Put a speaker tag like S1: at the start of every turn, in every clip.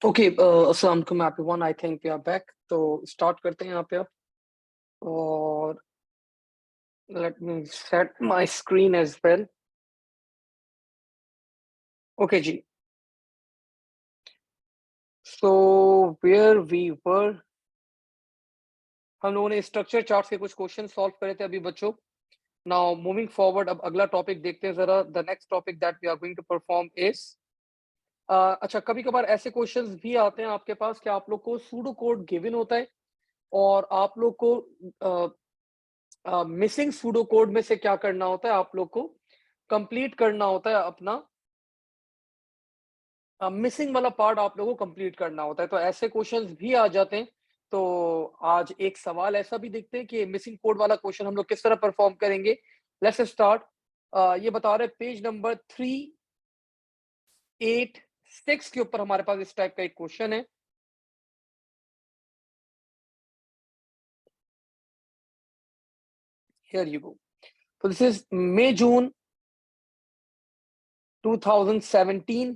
S1: Okay, अस्सलाम वालेकुम everyone. I think we are back. तो स्टार्ट करते हैं यहाँ पे अब। और let me set my screen as well. Okay जी। सो वेयर वी वर, हम लोगों ने स्ट्रक्चर चार्ट के कुछ क्वेश्चन सॉल्व करे थे अभी बच्चों। नाउ मूविंग फॉरवर्ड, अब अगला टॉपिक देखते हैं जरा। The next topic that we are going to perform is, अच्छा, कभी कभार ऐसे क्वेश्चंस भी आते हैं आपके पास कि आप लोग को सूडो कोड गिवन होता है और आप लोग को मिसिंग सूडो कोड में से क्या करना होता है, आप लोग को कंप्लीट करना होता है अपना मिसिंग वाला पार्ट आप लोगों को कंप्लीट करना होता है। तो ऐसे क्वेश्चंस भी आ जाते हैं। तो आज एक सवाल ऐसा भी देखते हैं कि मिसिंग कोड वाला क्वेश्चन हम लोग किस तरह परफॉर्म करेंगे। Let's start. ये बता रहे पेज नंबर 386 के ऊपर हमारे पास इस टाइप का एक क्वेश्चन है। Here you go. तो this is May June 2017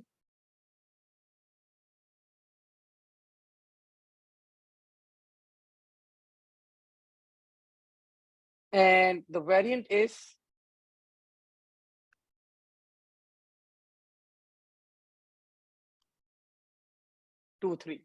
S1: and the variant is 23।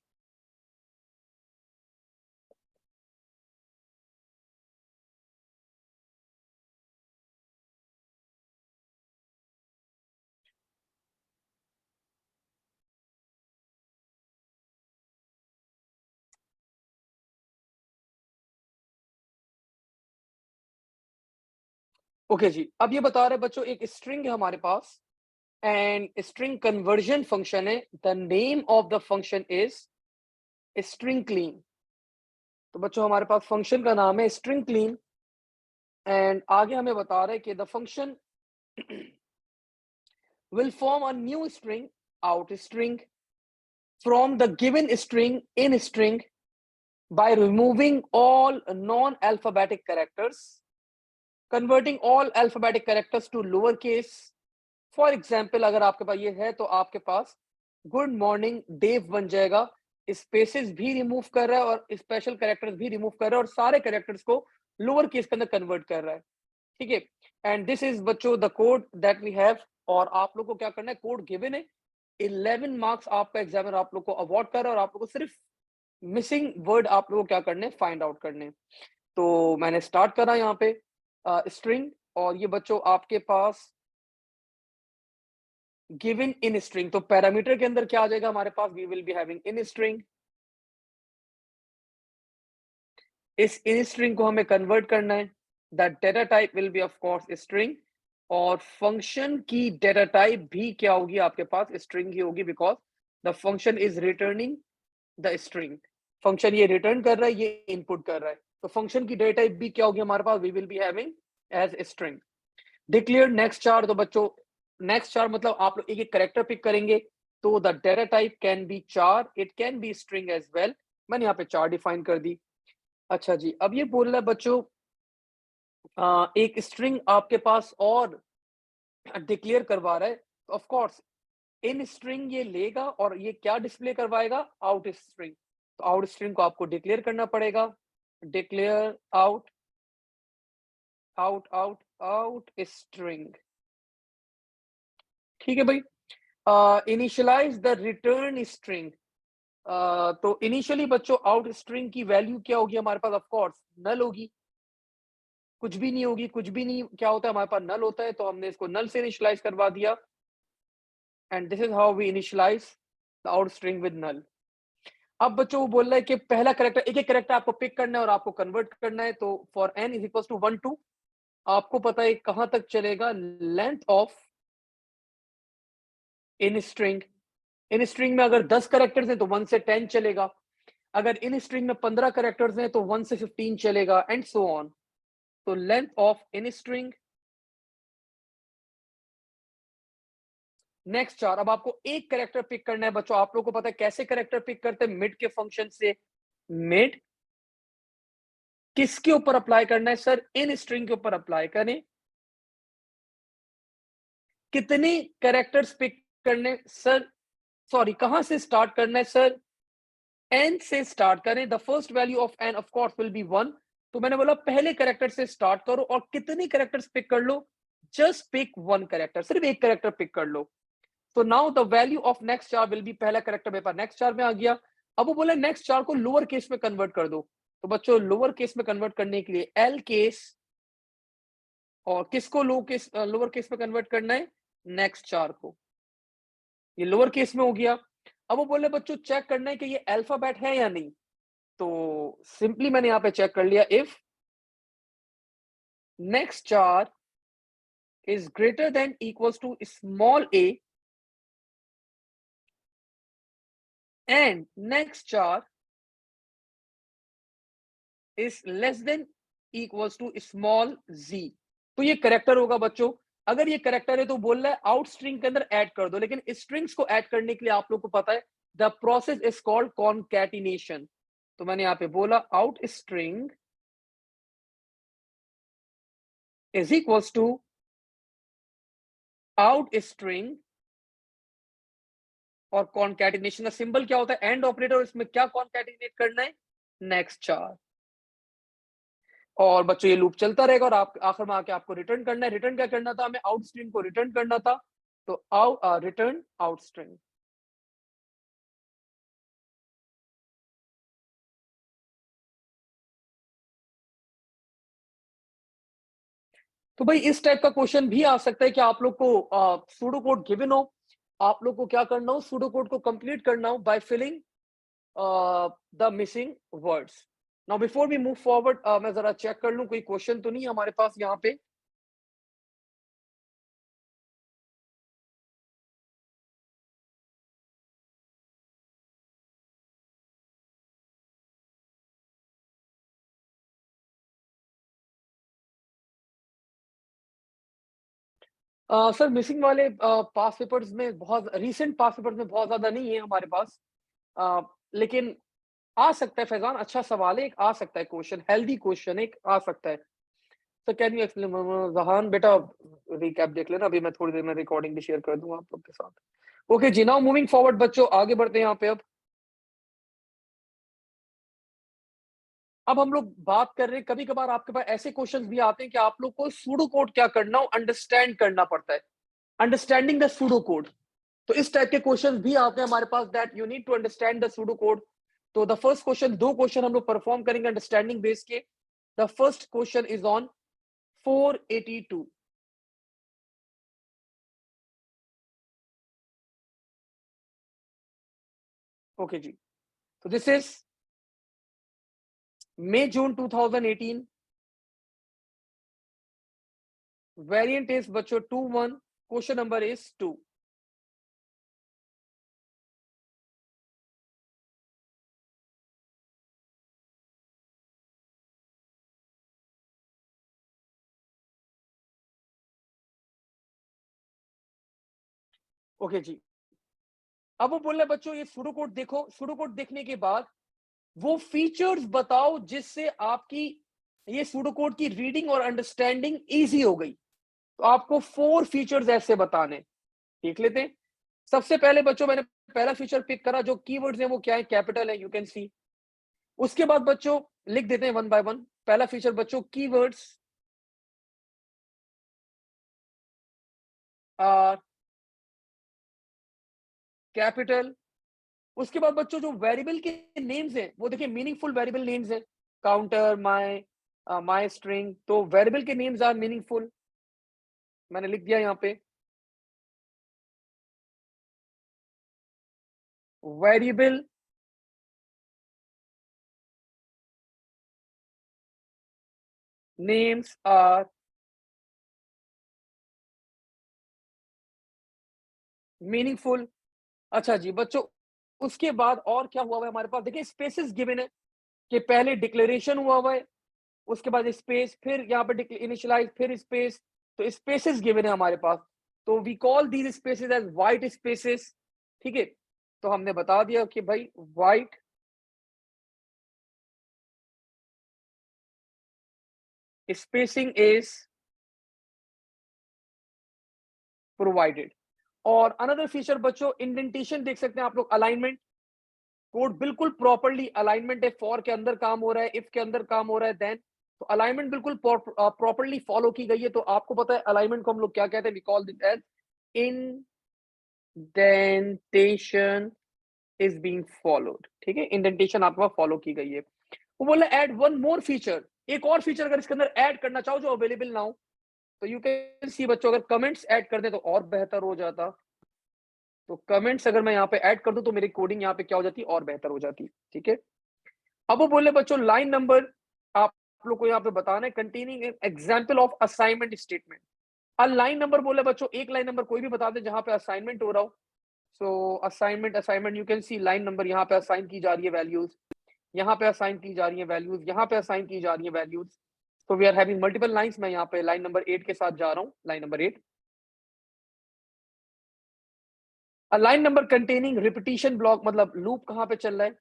S1: Okay जी। अब ये बता रहे बच्चों, एक स्ट्रिंग है हमारे पास एंड स्ट्रिंग कन्वर्जन फंक्शन है। The name of the function is string clean. तो बच्चों हमारे पास फंक्शन का नाम है स्ट्रिंग क्लीन एंड आगे हमें बता रहे हैं कि the function will form a new string out string from the given string in string by removing all non-alphabetic characters, converting all alphabetic characters to lower case. For example अगर आपके पास ये है तो आपके पास गुड मॉर्निंग डेव बन जाएगा। Spaces भी रिमूव कर रहा है और स्पेशल कैरेक्टर्स भी रिमूव कर रहा है और सारे कैरेक्टर्स को लोअर केस के अंदर कन्वर्ट कर रहा है। ठीक है। एंड दिस इज बच्चों the code that we have. और आप लोग को क्या करना है, कोड गिवन है। 11 मार्क्स आपका एग्जामिनर आप लोग को अवार्ड कर रहा है और आप लोग को सिर्फ मिसिंग वर्ड आप लोग को क्या करने, फाइंड आउट करने। तो मैंने स्टार्ट करा यहाँ पे स्ट्रिंग। और ये बच्चों आपके पास गिवन इन स्ट्रिंग, तो पैरामीटर के अंदर क्या आ जाएगा हमारे पास, we will be having in string. इस इन स्ट्रिंग को हमें कन्वर्ट करना है। The data type will be of course string. और फंक्शन की डेटा टाइप भी क्या होगी आपके पास, स्ट्रिंग ही होगी, because the function is returning the string. Function ये रिटर्न कर रहा है, ये इनपुट कर रहा है, तो फंक्शन की डेटा टाइप भी क्या होगी हमारे पास, we will be having as string. Declare next char. तो बच्चों नेक्स्ट चार मतलब आप लोग एक एक करेक्टर पिक करेंगे। तो the data type can be char, it can be string as well. मैंने यहाँ पे चार डिफाइन कर दी। अच्छा जी, अब ये बोल रहा है बच्चों एक स्ट्रिंग आपके पास और डिक्लेयर करवा रहा है। ऑफ कोर्स इन स्ट्रिंग ये लेगा और ये क्या डिस्प्ले करवाएगा, आउट स्ट्रिंग। तो आउट स्ट्रिंग को आपको डिक्लेयर करना पड़ेगा। Declare out out out out string. ठीक है भाई। Initialise the return string. तो इनिशियली बच्चों आउट स्ट्रिंग की वैल्यू क्या होगी हमारे पास, ऑफ कोर्स नल होगी, कुछ भी नहीं होगी। कुछ भी नहीं क्या होता है हमारे पास, नल होता है। तो हमने इसको नल से इनिशियलाइज करवा दिया and this is how we initialise the out string with null. अब बच्चों वो बोल रहा है कि पहला करेक्टर, एक एक करेक्टर आपको पिक करना है और आपको कन्वर्ट करना है। तो for n is equal to 1 2, आपको पता है कहां तक चलेगा, length of in string. In string में अगर 10 करेक्टर्स हैं तो 1 से 10 चलेगा। अगर इन स्ट्रिंग में 15 करेक्टर्स हैं तो 1 से 15 चलेगा एंड सो ऑन। तो length of in string. Next चार, अब आपको एक करेक्टर पिक करना है बच्चों। आप लोग को पता है कैसे करेक्टर पिक करते हैं, मिड के फंक्शन से। मिड किसके ऊपर अप्लाई करना है सर, इन स्ट्रिंग के ऊपर अप्लाई करें। कितने करेक्टर्स पिक करने सर, सॉरी, कहां से स्टार्ट करना है सर? n से स्टार्ट करें। The first value of n of course will be 1। तो मैंने बोला पहले कैरेक्टर से स्टार्ट करो और कितने कैरेक्टर्स पिक कर लो? जस्ट पिक वन कैरेक्टर, सिर्फ एक कैरेक्टर पिक कर लो। तो now the value of next चार विल बी, पहला कैरेक्टर मेरे पास नेक्स्ट चार में आ गया। अब वो बोला नेक्स्ट चार को लोअर केस में कन्वर्ट कर दो। तो बच्चों लोअर केस में कन्वर्ट करने के लिए एल केस, और किसको लोअर केस में कन्वर्ट करना है? नेक्स्ट चार को। ये लोअर केस में हो गया। अब वो बोले बच्चों चेक करना है कि ये अल्फाबेट है या नहीं। तो सिंपली मैंने यहां पे चेक कर लिया, if next char is greater than equals to small a and next char is less than equals to small z, तो ये करेक्टर होगा बच्चों। अगर ये करेक्टर है तो बोल रहा है आउट स्ट्रिंग के अंदर ऐड कर दो, लेकिन स्ट्रिंग्स को ऐड करने के लिए आप लोग को पता है the process is called concatenation. तो मैंने यहां पे बोला out string is equals to out string, और कॉन्कैटिनेशन का सिंबल क्या होता है? And operator. इसमें क्या कॉन्कैटिनेट करना है? नेक्स्ट चार। और बच्चों ये लूप चलता रहेगा और आप आखिर में आके आपको रिटर्न करना है। रिटर्न क्या करना था? हमें आउट स्ट्रिंग को रिटर्न करना था। तो रिटर्न आउट स्ट्रिंग। तो भाई इस टाइप का क्वेश्चन भी आ सकता है कि आप लोग को सूडो कोड गिवन हो, आप लोग को क्या करना हो? सूडो कोड को कंप्लीट करना हो by filling the missing words. Now before we move forward, मैं जरा चेक कर लूं कोई क्वेश्चन तो नहीं हमारे पास यहाँ पे। सर मिसिंग वाले पास पेपर्स में बहुत रीसेंट पास पेपर्स में बहुत ज्यादा नहीं है हमारे पास, लेकिन आ सकता है। फैजान अच्छा सवाल है, एक आ सकता है क्वेश्चन, हेल्दी क्वेश्चन एक आ सकता है। Sir can you explain? जहान बेटा रिकैप देख लेना, अभी मैं थोड़ी देर में रिकॉर्डिंग भी शेयर कर दूंगा आप लोग के साथ। ओके जी, नाउ मूविंग फॉरवर्ड बच्चों, आगे बढ़ते हैं यहाँ पे। अब हम लोग बात कर रहे हैं, कभी कभार आपके पास ऐसे क्वेश्चंस भी आते हैं कि आप लोग को सूडो कोड क्या करना हो, अंडरस्टैंड करना पड़ता है, अंडरस्टैंडिंग द सूडो कोड। तो इस टाइप के क्वेश्चंस भी आते हैं हमारे पास, that you need to understand the pseudo code. तो द फर्स्ट क्वेश्चन, दो क्वेश्चन हम लोग परफॉर्म करेंगे अंडरस्टैंडिंग बेस के। The first question is on 482। Okay जी, तो this is May June 2018, variant is बच्चों 2-1, क्वेश्चन नंबर इज 2। ओके जी, अब वो बोल रहे बच्चों ये सूडो कोड देखो, सूडो कोड देखने के बाद वो फीचर्स बताओ जिससे आपकी ये सूडो कोड की रीडिंग और अंडरस्टैंडिंग इजी हो गई। तो आपको 4 फीचर्स ऐसे बताने, देख लेते हैं। सबसे पहले बच्चों मैंने पहला फीचर पिक करा, जो कीवर्ड्स हैं वो क्या है? कैपिटल है, यू कैन सी। उसके बाद बच्चों लिख देते हैं वन बाय वन। पहला फीचर बच्चों कीवर्ड्स आर कैपिटल। उसके बाद बच्चों जो वेरिएबल के नेम्स हैं वो देखिए मीनिंगफुल वेरिएबल नेम्स हैं, काउंटर, माय स्ट्रिंग। तो वेरिएबल के नेम्स आर मीनिंगफुल, मैंने लिख दिया यहाँ पे। Variable names are meaningful. अच्छा जी बच्चों, उसके बाद और क्या हुआ हुआ है हमारे पास? देखिए स्पेसेस गिवन है कि पहले डिक्लेरेशन हुआ हुआ है, उसके बाद स्पेस, फिर यहाँ पे इनिशियलाइज, फिर स्पेस। तो स्पेसेस गिवन है हमारे पास, तो we call these spaces as white spaces. ठीक है, तो हमने बता दिया कि भाई व्हाइट स्पेसिंग इज प्रोवाइडेड। और अनदर फीचर बच्चों, इंडेंटेशन देख सकते हैं आप लोग, अलाइनमेंट, कोड बिल्कुल प्रॉपर्ली अलाइनमेंट है, फॉर के अंदर काम हो रहा है, इफ के अंदर काम हो रहा है, देन तो अलाइनमेंट बिल्कुल प्रॉपर्ली फॉलो की गई है। तो आपको पता है अलाइनमेंट को हम लोग क्या कहते हैं, we call this as indentation is being followed. ठीक है, इंडेंटेशन आपके पास फॉलो की गई है। वो बोला ऐड वन मोर फीचर, एक और फीचर अगर इसके अंदर ऐड करना चाहो जो अवेलेबल ना हो, तो यू कैन सी बच्चों, अगर कमेंट्स ऐड कर दे तो और बेहतर हो जाता। तो कमेंट्स अगर मैं यहाँ पे ऐड कर दूं तो मेरी कोडिंग यहाँ पे क्या हो जाती, और बेहतर हो जाती। ठीक है, अब वो बोले बच्चों लाइन नंबर आप लोग को यहाँ पे बताना है, containing example of assignment statement. Line number बोले बच्चों, एक लाइन नंबर कोई भी बता दे जहां पे असाइनमेंट हो रहा हो। So assignment you can see line number, यहाँ पे असाइन की जा रही है वैल्यूज, यहाँ पे असाइन की जा रही है वैल्यूज, यहाँ पे असाइन की जा रही है वैल्यूज। तो we are having multiple lines. मैं यहाँ पे लाइन नंबर 8 के साथ जा रहा हूँ, line number 8। Line number containing repetition block, मतलब लूप कहाँ पे चल रहा है,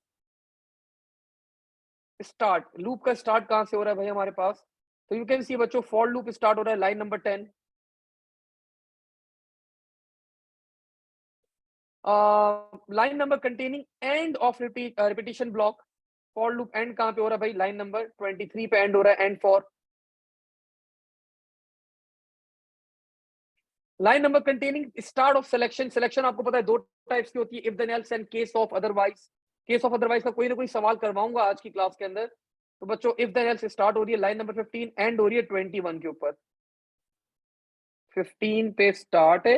S1: स्टार्ट, लूप का स्टार्ट कहां से हो रहा है भाई हमारे पास। तो यू कैन सी बच्चों फॉर लूप स्टार्ट हो रहा है line number 10। Line number containing end of repetition block, for loop and कहां पे हो रहा है भाई, लाइन नंबर 23 पे एंड हो रहा है, end for. Line number containing start of selection, selection आपको पता है दो टाइप्स की होती है, if then else end case of otherwise. Case of otherwise का कोई ना कोई सवाल करवाऊंगा आज की क्लास के अंदर। तो बच्चों इफ देन एल्स स्टार्ट हो रही है लाइन नंबर 15, एंड हो रही है 21 के ऊपर। 15 पे स्टार्ट है,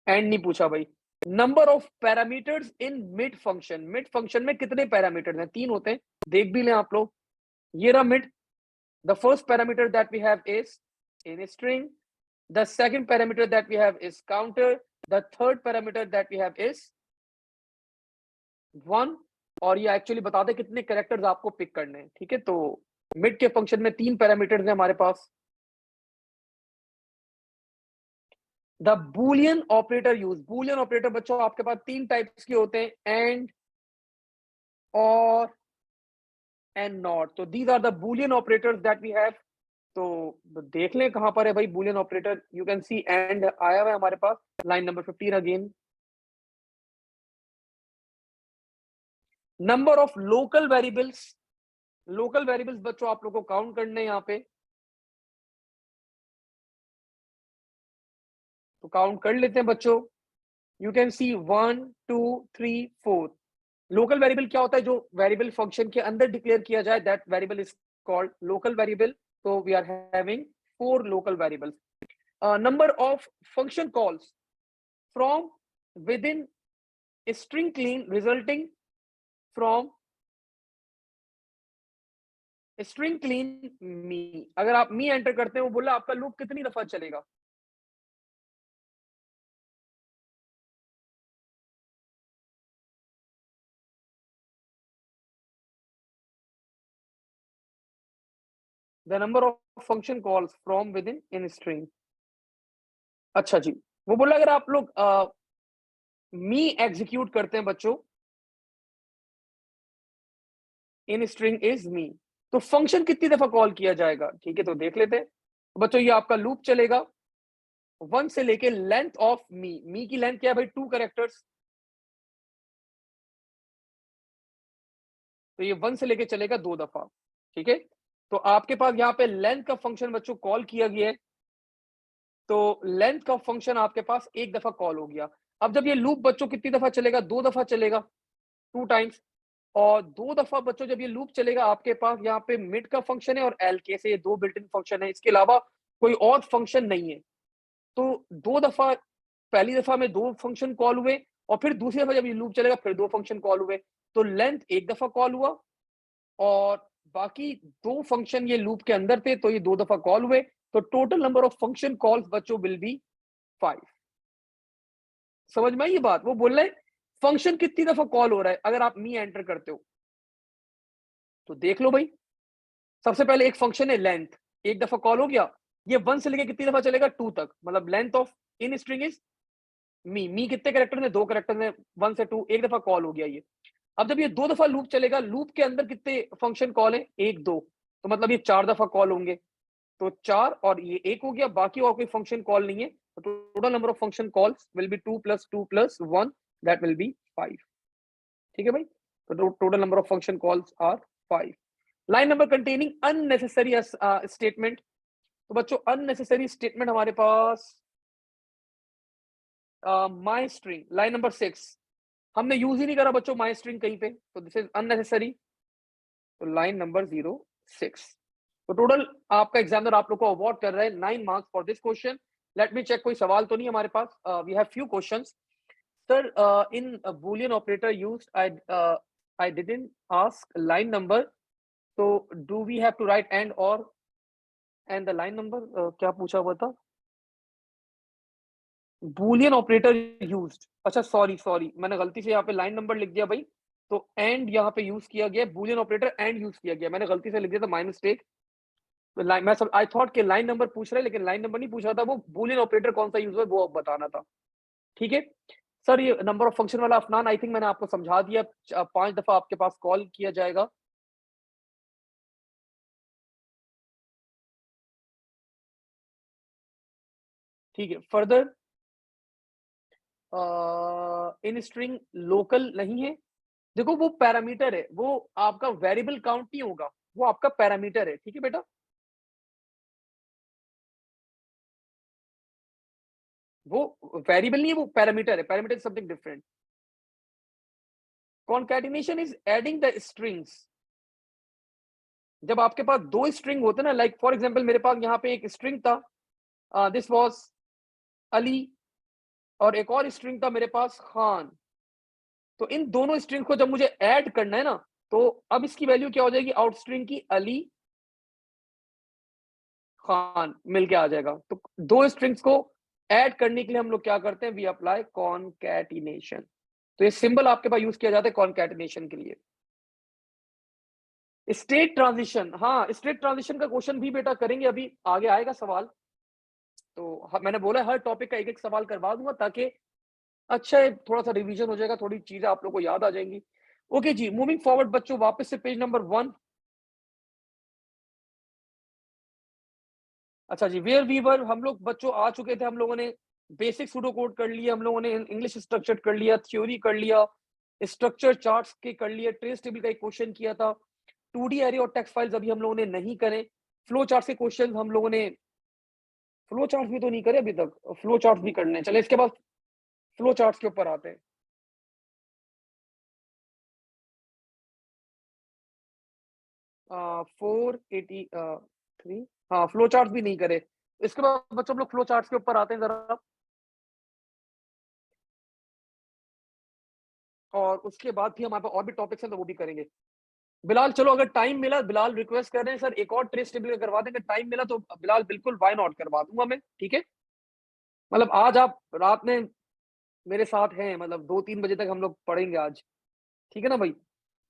S1: एंड नहीं पूछा भाई। Number of parameters in mid function, mid function में कितने पैरामीटर्स हैं, 3 होते हैं, देख भी लें आप लोग। ये रहा mid, the first parameter that we have is in string, the second parameter that we have is counter, the third parameter that we have is 1। और ये एक्चुअली बता दे कितने कैरेक्टर्स आपको पिक करने हैं। ठीक है, तो मिड के फंक्शन में 3 पैरामीटर्स हैं हमारे पास। The Boolean operator use, Boolean operator बच्चों आपके पास 3 टाइप्स के होते हैं, एंड, और, एंड नॉट। तो these are the Boolean operators that we have. तो देख लें कहां पर है भाई Boolean operator, you can see and आया हुआ है हमारे पास, line number 15 again. Number of local variables, local variables बच्चों आप लोगों को काउंट करने हैं यहाँ पे, तो काउंट कर लेते हैं बच्चों। You can C 1 2 3 4। Local variable क्या होता है, जो वेरिएबल फंक्शन के अंदर डिक्लेयर किया जाए, that variable is called local variable. तो we are having 4 local variables. Number of function calls from within string clean resulting from string clean me. अगर आप मी एंटर करते हैं, वो बोला आपका लूप कितनी दफा चलेगा। The number of function calls from within string. अच्छा जी, वो बोला अगर आप लोग मी एग्जीक्यूट करते हैं बच्चों इन स्ट्रिंग इज मी, तो फंक्शन कितनी दफा कॉल किया जाएगा। ठीक है, तो देख लेते हैं। तो बच्चों ये आपका लूप चलेगा 1 से लेके लेंथ ऑफ मी की लेंथ क्या है भाई, 2 कैरेक्टर्स। तो ये 1 से लेके चलेगा 2 दफा। ठीक है, तो आपके पास यहाँ पे लेंथ का फंक्शन बच्चों कॉल किया गया है, तो लेंथ का फंक्शन आपके पास एक दफा कॉल हो गया। अब जब ये लूप बच्चों कितनी दफा चलेगा, 2 दफा चलेगा, 2 टाइम्स। और 2 दफा बच्चों जब ये लूप चलेगा, आपके पास यहाँ पे मिड का फंक्शन है और एल के से, ये 2 बिल्ट इन फंक्शन है, इसके अलावा कोई और फंक्शन नहीं है। तो 2 दफा, पहली दफा में 2 फंक्शन कॉल हुए, और फिर दूसरी दफा जब ये लूप चलेगा फिर 2 फंक्शन कॉल हुए। तो लेंथ एक दफा कॉल हुआ, और बाकी 2 फंक्शन ये लूप के अंदर थे, तो ये 2 दफा कॉल हुए। तो total number of function calls बच्चों विल बी 5। समझ में आई ये बात, वो बोल रहे फंक्शन कितनी दफा कॉल हो रहा है अगर आप मी एंटर करते हो। तो देख लो भाई, सबसे पहले एक फंक्शन है लेंथ, एक दफा कॉल हो गया। ये 1 से लेके कितनी दफा चलेगा, 2 तक, मतलब length of in string is me कितने कैरेक्टर में, 2 कैरेक्टर में, 1 से 2, एक दफा कॉल हो गया ये। अब जब ये 2 दफा लूप चलेगा, लूप के अंदर कितने फंक्शन कॉल है, 1 2, तो मतलब ये 4 दफा कॉल होंगे। तो 4 और ये 1 हो गया, बाकी और कोई फंक्शन कॉल नहीं है। total number of function calls will be 2 plus 2 plus 1, that will be 5. ठीक है भाई, तो total number of function calls are 5. Line number containing unnecessary statement. तो बच्चों unnecessary statement हमारे पास my string, line number 6 हमने यूज ही नहीं करा बच्चों my string कहीं पे, तो दिस इज unnecessary. तो लाइन नंबर 06. तो टोटल आपका एग्जामिनर आप लोग को अवार्ड कर रहा है 9 marks for this question. Let me check, कोई सवाल तो नहीं हमारे पास. We have few questions. Sir, in Boolean operator used, I didn't ask line number, तो do we have to write and or and the line number? क्या पूछा हुआ था? बूलियन ऑपरेटर यूज्ड, अच्छा सॉरी मैंने गलती से यहाँ पे लाइन नंबर लिख दिया भाई. तो एंड यहाँ पे यूज किया गया, बूलियन ऑपरेटर एंड यूज किया गया, मैंने गलती से लिख दिया था, माय मिस्टेक. मैं सब आई थॉट कि लाइन नंबर पूछ रहे हैं, लेकिन लाइन नंबर नहीं पूछ रहा था, वो बूलियन ऑपरेटर कौन सा यूज है वो बताना था. ठीक है सर, ये नंबर ऑफ फंक्शन वाला अफनान, आई थिंक मैंने आपको समझा दिया. 5 दफा आपके पास कॉल किया जाएगा. ठीक है, फर्दर इन स्ट्रिंग लोकल नहीं है. देखो वो पैरामीटर है, वो आपका वेरिएबल काउंट नहीं होगा, वो आपका पैरामीटर है. ठीक है बेटा, वो वेरिएबल नहीं है, वो पैरामीटर है. Parameter is something different. Concatenation is adding the strings. जब आपके पास दो स्ट्रिंग होते हैं ना, लाइक फॉर एग्जांपल मेरे पास यहाँ पे एक स्ट्रिंग था, दिस वाज अली, और एक और स्ट्रिंग था मेरे पास खान. तो इन दोनों स्ट्रिंग को जब मुझे ऐड करना है ना, तो अब इसकी वैल्यू क्या हो जाएगी, आउट स्ट्रिंग की अली खान मिलके आ जाएगा. तो दो स्ट्रिंग्स को ऐड करने के लिए हम लोग क्या करते हैं, वी अप्लाई कॉन्कैटिनेशन. तो ये सिंबल आपके पास यूज किया जाता है कॉन्कैटिनेशन के लिए. स्टेट ट्रांजिशन, हाँ स्टेट ट्रांजिशन का क्वेश्चन भी बेटा करेंगे, अभी आगे आएगा सवाल. तो मैंने बोला हर टॉपिक का एक एक सवाल करवा दूंगा, ताकि अच्छा है, थोड़ा सा रिवीजन हो जाएगा, थोड़ी चीजें आप लोग को याद आ जाएंगी. ओके जी, मूविंग फॉरवर्ड बच्चों, वापस से पेज नंबर 1. अच्छा जी, वेयर वीवर हम लोग बच्चों आ चुके थे. हम लोगों ने बेसिक सूडो कोड कर लिया, हम लोगों ने इंग्लिश स्ट्रक्चर कर लिया, थ्योरी कर लिया, स्ट्रक्चर चार्ट्स के कर लिए, ट्रेस टेबल का एक क्वेश्चन किया था, 2D एरे और टेक्स्ट फाइल्स अभी हम लोगों ने नहीं करे. फ्लो चार्ट के क्वेश्चन हम लोगों ने, फ्लो चार्ट भी तो नहीं करे अभी तक, फ्लो चार्ट भी करने हैं. चले इसके बाद फ्लो चार्ट्स के ऊपर आते हैं. 483, हाँ फ्लो चार्ट भी नहीं करे. इसके बाद बच्चों हम लोग फ्लो चार्ट्स के ऊपर आते हैं जरा, और उसके बाद भी हमारे पास और भी टॉपिक्स हैं तो वो भी करेंगे. बिलाल चलो, अगर टाइम मिला, बिलाल रिक्वेस्ट कर रहे हैं सर एक और ट्रेस टेबल करवा देंगे, टाइम मिला तो बिलाल बिल्कुल वाई नॉट करवा दूंगा मैं. ठीक है, मतलब आज आप रात में मेरे साथ हैं, मतलब 2-3 बजे तक हम लोग पढ़ेंगे आज. ठीक है ना भाई,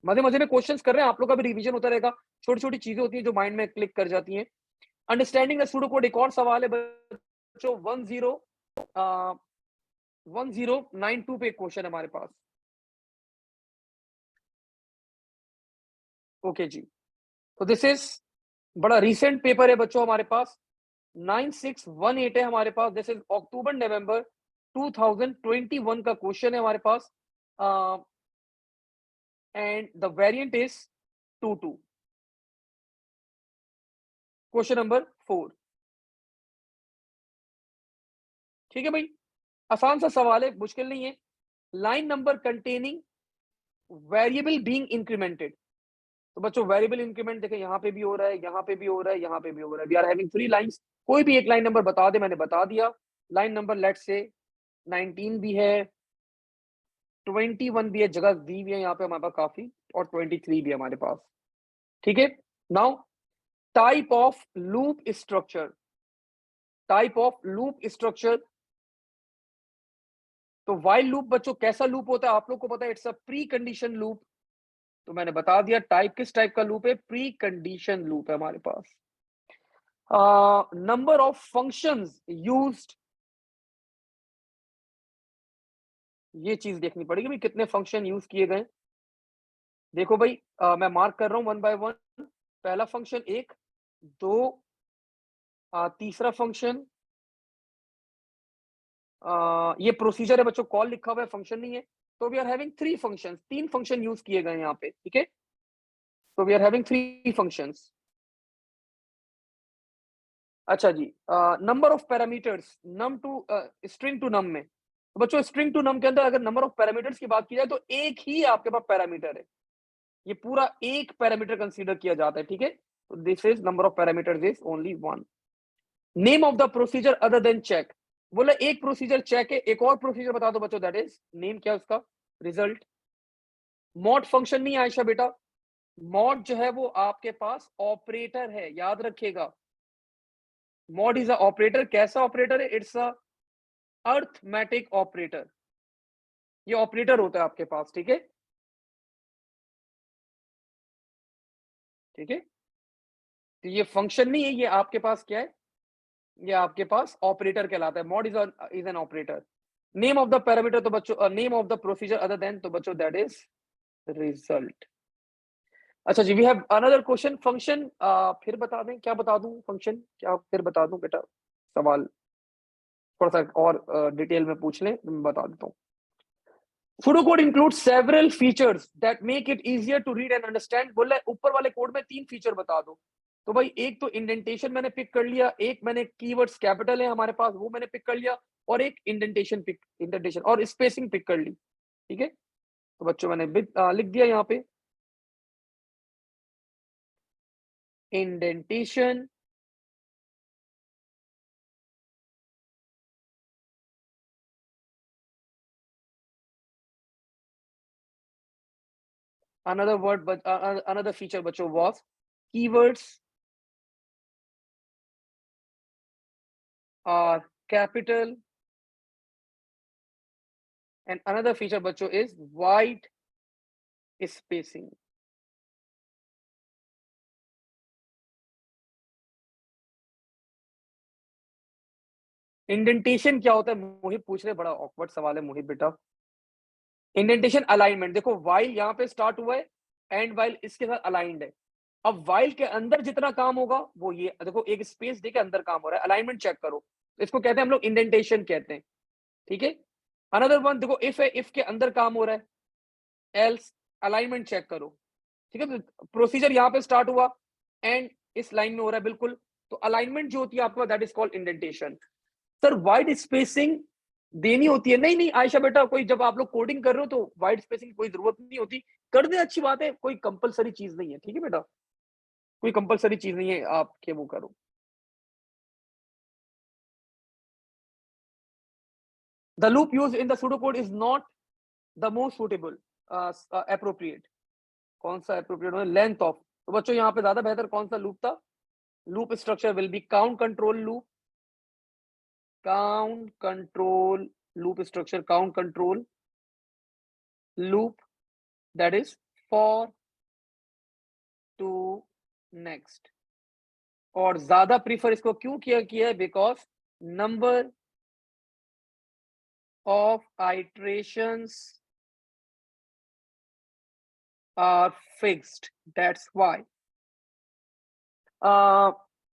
S1: मजे मजे में क्वेश्चंस कर रहे हैं, आप लोग का भी रिवीजन होता रहेगा. छोटी छोटी चीजें होती हैं जो माइंड में क्लिक कर जाती हैं. अंडरस्टैंडिंग द सूडो कोड, एक और सवाल है बच्चों. 1092 पे एक क्वेश्चन है हमारे पास. ओके जी, तो दिस इज बड़ा रिसेंट पेपर है बच्चों हमारे पास. 9618 है हमारे पास. दिस इज अक्टूबर नवंबर 2021 का क्वेश्चन है हमारे पास. And the variant is 22. Question number 4. ठीक है भाई, आसान सा सवाल है, मुश्किल नहीं है. Line number containing variable being incremented. तो बच्चों वेरिएबल इंक्रीमेंट देखें, यहाँ पे भी हो रहा है, यहाँ पे भी हो रहा है, यहाँ पे भी हो रहा है. We are having 3 lines. कोई भी एक लाइन नंबर बता दे, मैंने बता दिया. लाइन नंबर लेट्स से 19 भी है, 21 भी है, जगह दी हुई है यहाँ पे हमारे पास काफी, और 23 भी है हमारे पास. ठीक है, now type of loop structure. Type of loop structure, तो वाइल लूप बच्चों कैसा लूप होता है आप लोग को पता है, it's a pre condition loop. तो मैंने बता दिया टाइप किस टाइप का लूप है, प्री कंडीशन लूप है हमारे पास. नंबर ऑफ फंक्शंस यूज्ड, ये चीज देखनी पड़ेगी भाई, कितने फंक्शन यूज किए गए. देखो भाई, मैं मार्क कर रहा हूं वन बाय वन. पहला फंक्शन 1, 2, तीसरा फंक्शन, ये प्रोसीजर है बच्चों, कॉल लिखा हुआ है, फंक्शन नहीं है। तो we are having 3 functions, 3 function use किए गए यहाँ पे, ठीक है। तो वी आर हैविंग 3 फंक्शंस। अच्छा जी, number of parameters num to string to num में, तो बच्चों स्ट्रिंग टू नम के अंदर अगर नंबर ऑफ पैरामीटर्स की बात की जाए तो एक ही आपके पास पैरामीटर है, ये पूरा एक पैरामीटर कंसीडर किया जाता है, ठीक है। तो this is number of parameters is only 1। Name of the procedure other than check, बोला एक प्रोसीजर चेक है, एक और प्रोसीजर बता दो बच्चों, दैट इज नेम क्या है उसका, रिजल्ट। मॉड फंक्शन नहीं आयशा बेटा, मॉड जो है वो आपके पास ऑपरेटर है, याद रखिएगा। मॉड इज अ ऑपरेटर, कैसा ऑपरेटर है, इट्स अ अर्थमेटिक ऑपरेटर, ये ऑपरेटर होता है आपके पास, ठीक है, ठीक है। तो ये फंक्शन नहीं है, ये आपके पास क्या है, ये आपके पास ऑपरेटर कहलाता है, mod is an operator. Name of the parameter तो बच्चों, name of the procedure other than, तो बच्चों दैट इज रिजल्ट। अच्छा जी, we have another question, function फिर बता दें, क्या बता दूं, फंक्शन क्या फिर बता दूं बेटा, सवाल थोड़ा सा और डिटेल में पूछ लें तो मैं बता देता हूँ। Pseudocode includes several features that make it easier to read and understand। बोला ऊपर वाले कोड में 3 फीचर बता दो, तो भाई एक तो इंडेंटेशन मैंने पिक कर लिया, एक मैंने कीवर्ड्स कैपिटल है हमारे पास वो मैंने पिक कर लिया, और एक इंडेंटेशन और स्पेसिंग पिक कर ली, ठीक है। तो बच्चों मैंने लिख दिया यहाँ पे इंडेंटेशन, another feature बच्चों was keywords are capital, and another feature बच्चों is wide spacing। इंडेंटेशन क्या होता है, मोहित पूछ रहे, बड़ा ऑकवर्ड सवाल है मोहित बेटा। इंडेंटेशन अलाइनमेंट, देखो वाइल यहाँ पे स्टार्ट हुआ है, एंड वाइल इसके साथ अलाइंड है। अब वाइल के अंदर जितना काम होगा वो ये देखो, एक स्पेस देके अंदर काम हो रहा है, अलाइनमेंट चेक करो, इसको कहते हैं हम लोग इंडेंटेशन कहते हैं, ठीक है। अनदर वन देखो, इफ है, इफ के अंदर काम हो रहा है, एल्स अलाइनमेंट चेक करो, ठीक है। प्रोसीजर यहाँ पे स्टार्ट हुआ, एंड इस लाइन में हो रहा है बिल्कुल, तो अलाइनमेंट जो होती है आपका that is called indentation. Sir wide spacing देनी होती है, नहीं नहीं आयशा बेटा, कोई जब आप लोग कोडिंग कर रहे हो तो वाइड स्पेसिंग की कोई जरूरत नहीं होती, कर दे अच्छी बात है, कोई कंपलसरी चीज नहीं है, ठीक है बेटा, कोई कंपलसरी चीज नहीं है आपके वो करो। The loop use in the pseudocode is not the most suitable appropriate, कौन सा अप्रोप्रिएट है, लेंथ ऑफ, तो बच्चों यहाँ पे ज्यादा बेहतर कौन सा लूप था, loop structure will be count control loop, count control loop structure, count control loop, that is for to next. और ज्यादा प्रीफर इसको क्यों किया है, because number of iterations are fixed, that's why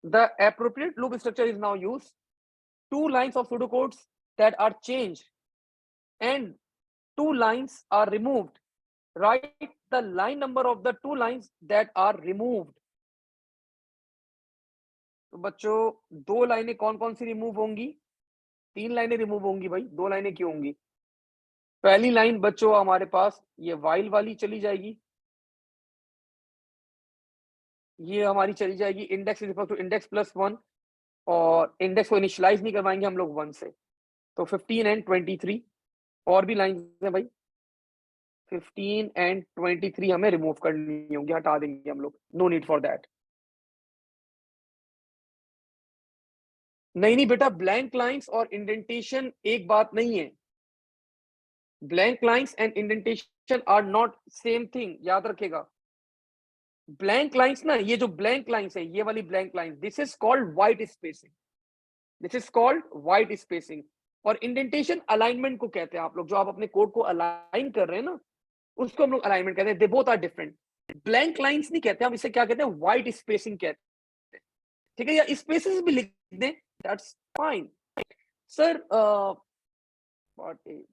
S1: the appropriate loop structure is now used, 2 lines of pseudocodes that are changed and 2 lines are removed, write the line number of the 2 lines that are removed। तो बच्चों 2 लाइनें कौन कौन सी remove होंगी, 3 लाइनें remove होंगी भाई, 2 लाइनें क्यों होंगी। पहली लाइन बच्चों हमारे पास ये वाइल वाली चली जाएगी, ये हमारी चली जाएगी index is equal to index plus 1, और इंडेक्स को इनिशियलाइज नहीं करवाएंगे हम लोग 1 से, तो 15 एंड 23 और भी लाइंस हैं भाई, 15 एंड 23 हमें रिमूव करनी होंगी, हटा देंगे हम लोग, नो नीड फॉर दैट। नहीं नहीं बेटा, ब्लैंक लाइंस और इंडेंटेशन एक बात नहीं है, blank lines and indentation are not same thing, याद रखेगा। ब्लैंक लाइंस ना, ये जो ब्लैंक लाइंस है, ये वाली blank lines, this is called white spacing, this is called white spacing. और इंडेंटेशन अलाइनमेंट को कहते हैं, आप लोग जो आप अपने कोड को अलाइन कर रहे हैं ना, उसको हम लोग अलाइनमेंट कहते हैं, they both are different. Blank lines नहीं कहते हम, इसे क्या कहते हैं, वाइट स्पेसिंग कहते हैं, ठीक है, या स्पेसेस भी लिख दें, that's fine. Sir part A.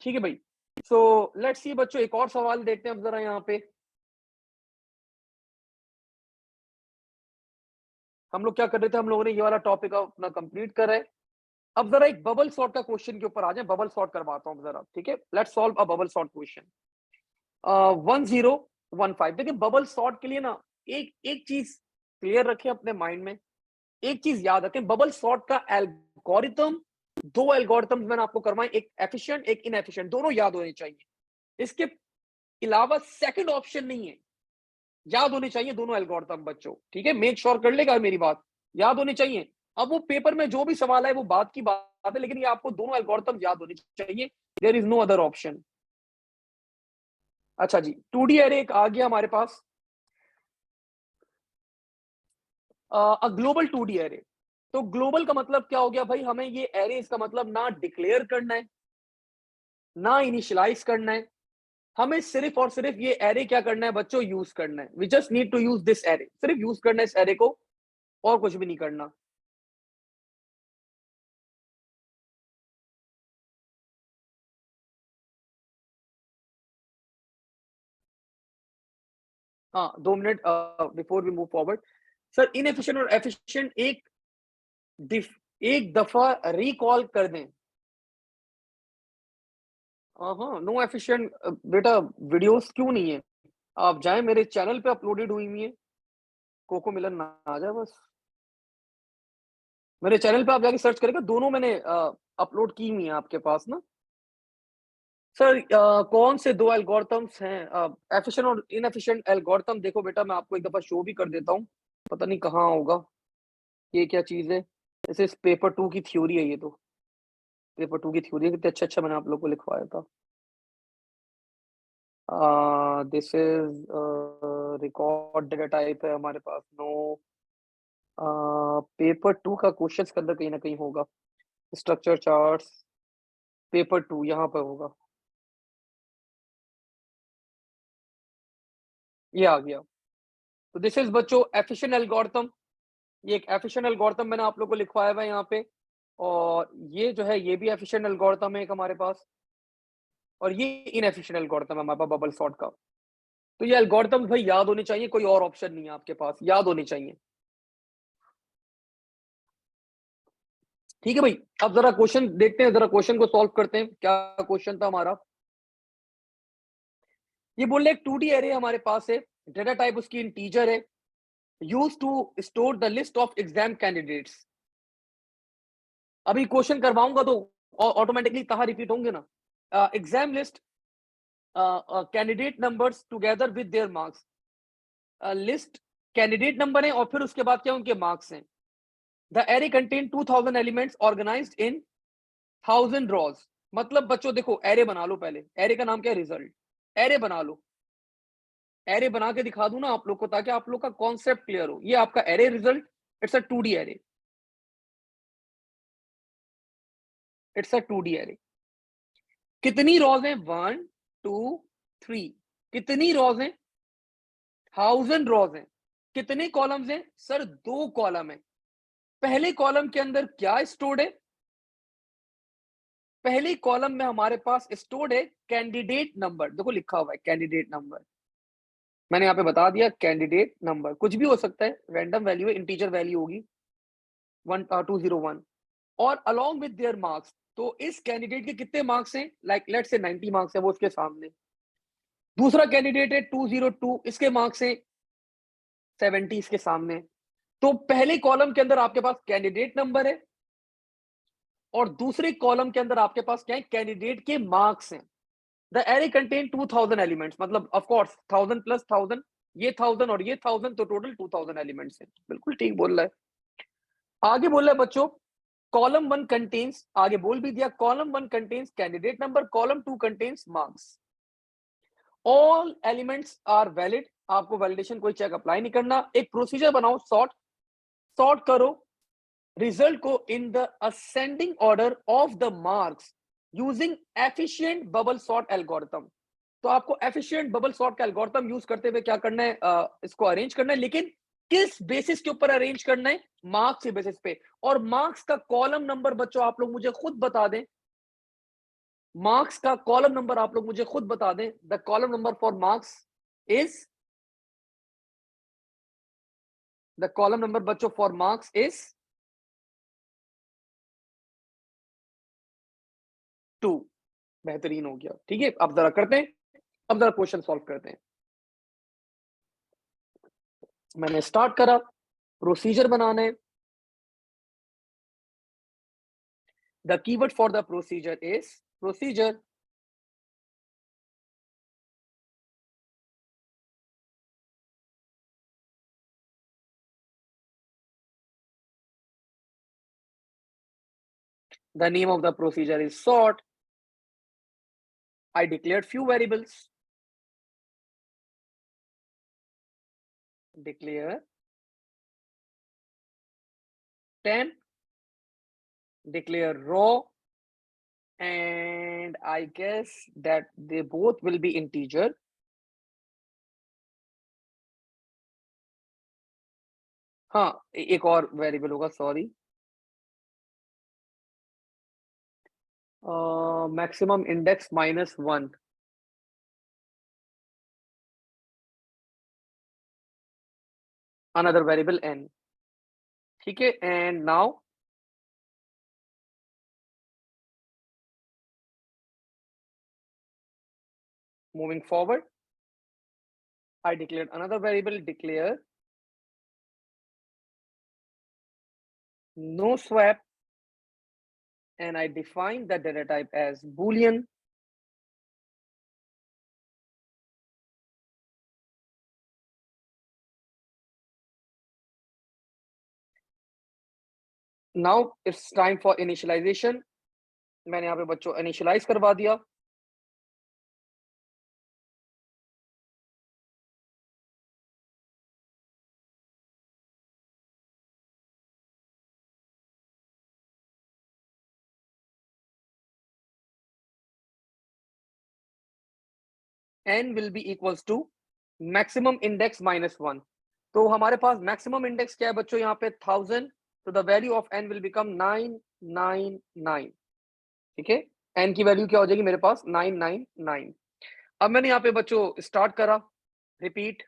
S1: ठीक है भाई, सो लेट्स सी बच्चों, एक और सवाल देखते हैं अब जरा यहाँ पे। हम लोग क्या कर रहे थे, हम लोगों ने ये वाला टॉपिक अपना कंप्लीट करा है। अब जरा एक बबल सॉर्ट का क्वेश्चन के ऊपर आ जाए, बबल सॉर्ट करवाता हूँ जरा, ठीक है। Let's solve a bubble sort question 1015। देखिए बबल सॉर्ट के लिए ना एक एक चीज क्लियर रखें अपने माइंड में, एक चीज याद रखें, बबल सॉर्ट का एल्गोरिथम, दो एल्गोरिथम्स मैंने आपको करवाए, एक एफिशिएंट एक इनएफिशिएंट, दोनों याद होने चाहिए। इसके अलावा सेकंड ऑप्शन नहीं है, याद होने चाहिए दोनों एल्गोरिथम बच्चों, ठीक है। मेक श्योर कर लेगा मेरी बात, याद होनी चाहिए। अब वो पेपर में जो भी सवाल है वो बात की बात है, लेकिन ये आपको दोनों एल्गोरिथम याद होने चाहिए, there is no other option. अच्छा जी, 2D एरे एक आ गया हमारे पास, ग्लोबल 2D एरे। तो ग्लोबल का मतलब क्या हो गया भाई, हमें ये एरे, इसका मतलब ना डिक्लेयर करना है ना इनिशियलाइज करना है, हमें सिर्फ और सिर्फ ये एरे क्या करना है बच्चों, यूज करना है। We just need to use this array, सिर्फ यूज करना है इस एरे को, और कुछ भी नहीं करना। हाँ 2 minute before we move forward. Sir inefficient और एफिशिएंट एक दफा रिकॉल कर दें। हाँ नो एफिशिएंट बेटा, वीडियोस क्यों नहीं है, आप जाएं मेरे चैनल पे अपलोडेड हुई हुई है, कोको मिलन ना आ जाए बस। मेरे चैनल पे आप जाके सर्च करेंगे, दोनों मैंने अपलोड की हुई है आपके पास ना। सर कौन से दो एल्गोरिथम्स हैं, एफिशिएंट और इनएफिशिएंट एल्गोरिथम? देखो बेटा, मैं आपको एक दफा शो भी कर देता हूँ, पता नहीं कहाँ होगा, ये क्या चीज है। जैसे इस पेपर 2 की थ्योरी है, ये तो पेपर 2 की थ्योरी है, कितने अच्छा अच्छा मैंने आप लोग को लिखवाया था। This is record data type है हमारे पास, नो। पेपर 2 का क्वेश्चन के अंदर कहीं ना कहीं होगा, स्ट्रक्चर चार्ट्स, पेपर 2 यहाँ पर होगा, ये आ गया। तो दिस इज बच्चों एफिशिएंट एल्गोरिथम, ये एक एफिशिएंट एल्गोरिथम मैंने आप लोग को लिखवाया हुआ है यहाँ पे, और ये जो है ये भी एफिशिएंट एल्गोरिथम है एक हमारे पास, और ये इनएफिशिएंट एल्गोरिथम है हमारे पास बबल सॉर्ट का। तो ये एल्गोरिथम भाई याद होने चाहिए, कोई और ऑप्शन नहीं है आपके पास, याद होने चाहिए। ठीक है भाई, अब जरा क्वेश्चन देखते हैं, जरा क्वेश्चन को सॉल्व करते हैं। क्या क्वेश्चन था हमारा, ये बोल रहे एक 2D एरे हमारे पास है, डेटा टाइप उसकी इंटीजर है, use to store the list of exam candidates. अभी क्वेश्चन करवाऊंगा तो ऑटोमेटिकली कहाँ रिपीट होंगे ना, exam list candidate numbers together with their marks. List candidate number है और फिर उसके बाद क्या उनके मार्क्स हैं। The array contain 2000 elements organized in 1000 rows. मतलब बच्चों देखो, एरे बना लो, पहले एरे का नाम क्या है, रिजल्ट। एरे बना लो, एरे बना के दिखा दूं ना आप लोग को, ताकि आप लोग का कॉन्सेप्ट क्लियर हो। ये आपका array result, it's a 2D array, it's a 2D array. कितनी रॉज हैं, 1 2 3। कितनी रॉज हैं, 1000 रॉज हैं। कितने कॉलम्स हैं सर, 2 कॉलम है। पहले कॉलम के अंदर क्या स्टोर्ड है, पहले कॉलम में हमारे पास स्टोर्ड है कैंडिडेट नंबर, देखो लिखा हुआ है कैंडिडेट नंबर, मैंने यहाँ पे बता दिया कैंडिडेट नंबर, कुछ भी हो सकता है, रैंडम वैल्यू है, इंटीजर वैल्यू होगी 201, और अलोंग विद देयर मार्क्स। तो इस कैंडिडेट के कितने मार्क्स हैं, लाइक लेट्स से 90 मार्क्स है वो उसके सामने। दूसरा कैंडिडेट है 202, इसके मार्क्स हैं 70 इसके सामने। तो पहले कॉलम के अंदर आपके पास कैंडिडेट नंबर है, और दूसरे कॉलम के अंदर आपके पास क्या है, कैंडिडेट के मार्क्स हैं। द एरे कंटेन 2000 एलिमेंट्स, मतलब ऑफ कोर्स 1000 प्लस 1000, ये 1000 और ये 1000, तो टोटल 2000 एलिमेंट्स हैं। बिल्कुल ठीक बोल रहा है। आगे बोल रहा है बच्चों, कॉलम 1 कंटेन्स, आगे बोल भी दिया, column 1 contains candidate number, column 2 contains marks, all elements are valid. आपको वैलिडेशन कोई चेक अप्लाई नहीं करना। एक प्रोसीजर बनाओ, सॉर्ट सॉर्ट करो रिजल्ट को in the ascending order of the marks using efficient bubble sort algorithm. तो आपको एफिशिएंट बबल सॉर्ट का एल्गोरिथम यूज करते हुए क्या करना है, इसको अरेंज करना है, लेकिन किस बेसिस के ऊपर अरेंज करना है? मार्क्स के बेसिस पे। और मार्क्स का कॉलम नंबर बच्चों आप लोग मुझे खुद बता दें। मार्क्स का कॉलम नंबर आप लोग मुझे खुद बता दें। The column number for marks is, the column number बच्चों फॉर मार्क्स इज 2। बेहतरीन हो गया। ठीक है, अब जरा करते हैं, अब जरा क्वेश्चन सॉल्व करते हैं। मैंने स्टार्ट करा, प्रोसीजर बनाना है। The keyword for the procedure is procedure. The name of the procedure is sort. I declared few variables. Declare temp, declare raw, and I guess that they both will be integer. हाँ, एक और variable होगा, sorry. Maximum index -1। Another variable n। ठीक है, and now moving forward, I declared another variable, declare no swap, and I define the data type as boolean. Now it's time for initialization. मैंने यहाँ पे बच्चों initialise करवा दिया। n will be equals to maximum index -1। तो हमारे पास maximum index क्या है बच्चों? यहाँ पे 1000। तो the value of n will become 999। ठीक है, n की वैल्यू क्या हो जाएगी मेरे पास? 999। अब मैंने यहाँ पे बच्चों स्टार्ट करा, रिपीट।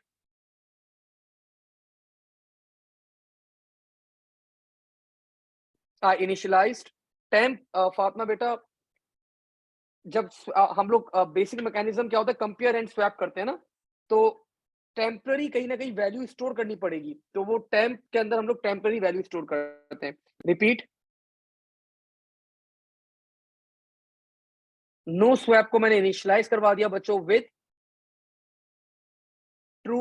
S1: Initialised temp. फातिमा बेटा, जब हम लोग बेसिक मैकेनिज्म क्या होता है, कंपेयर एंड स्वैप करते हैं ना, तो टेम्पररी कहीं ना कहीं वैल्यू स्टोर करनी पड़ेगी। तो वो टेम्प के अंदर हम लोग टेम्पररी वैल्यू स्टोर करते हैं। रिपीट। नो स्वैप को मैंने इनिशियलाइज करवा दिया बच्चों विद ट्रू।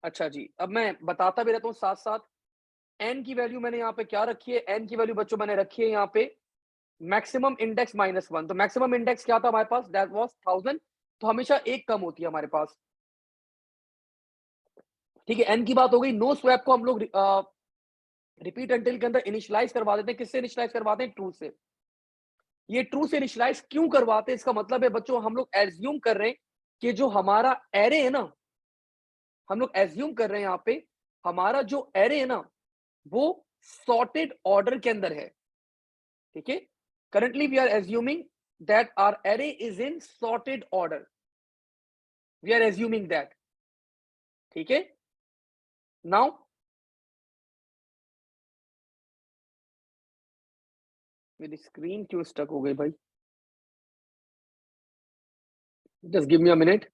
S1: अच्छा जी, अब मैं बताता भी रहता हूँ साथ साथ। एन की वैल्यू मैंने यहाँ पे क्या रखी है? एन की वैल्यू बच्चों मैंने रखी है यहाँ पे मैक्सिमम इंडेक्स -1। तो मैक्सिमम इंडेक्स क्या था हमारे पास? That was 1000। तो हमेशा एक कम होती है हमारे पास। ठीक है, एन की बात हो गई। नो स्वैप को हम लोग रिपीट अंटिल के अंदर इनिशियलाइज करवा देते हैं। किससे इनिशियलाइज करवाते हैं? ट्रू से। ये ट्रू से इनिशियलाइज क्यों करवाते हैं? इसका मतलब है बच्चों, हम लोग एज्यूम कर रहे हैं कि जो हमारा एरे है ना, हम लोग एज्यूम कर रहे हैं यहाँ पे हमारा जो एरे है ना, वो सॉर्टेड ऑर्डर के अंदर है। ठीक है, currently we are assuming that our array is in sorted order. We are assuming that. ठीक है, नाउ मेरी स्क्रीन क्यों स्टक हो गई भाई? Just give me a minute.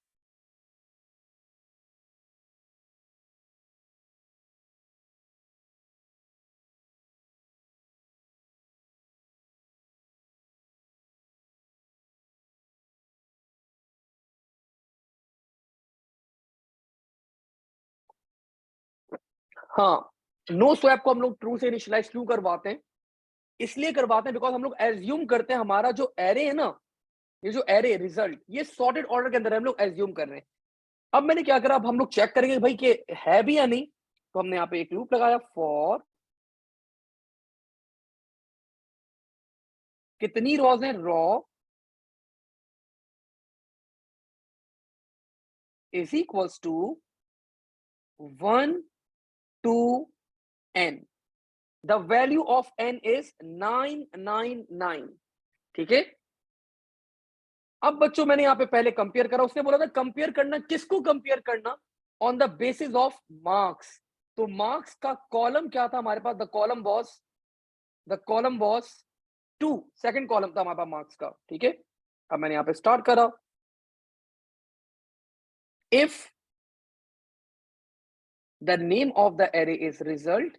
S1: हाँ, नो स्वैप को हम लोग ट्रू से इनिशियलाइज क्यों करवाते हैं? इसलिए करवाते हैं बिकॉज़ हम लोग एज्यूम करते हैं हमारा जो एरे है ना, ये जो एरे रिजल्ट, ये सॉर्टेड ऑर्डर के अंदर है, हम लोग एज्यूम कर रहे हैं। अब मैंने क्या करा, अब हम लोग चेक करेंगे भाई कि है भी या नहीं। तो हमने यहाँ पे एक लूप लगाया फॉर कितनी रॉज है? Row is equals to 1 to n, the value of n is 999। ठीक है, अब बच्चों मैंने यहां पे पहले कंपेयर करा, उसने बोला था कंपेयर करना, किसको कंपेयर करना? On the basis of marks. तो मार्क्स का कॉलम क्या था हमारे पास? The column was 2, second column था हमारे पास मार्क्स का। ठीक है, अब मैंने यहां पे स्टार्ट करा, if the name of the array is result,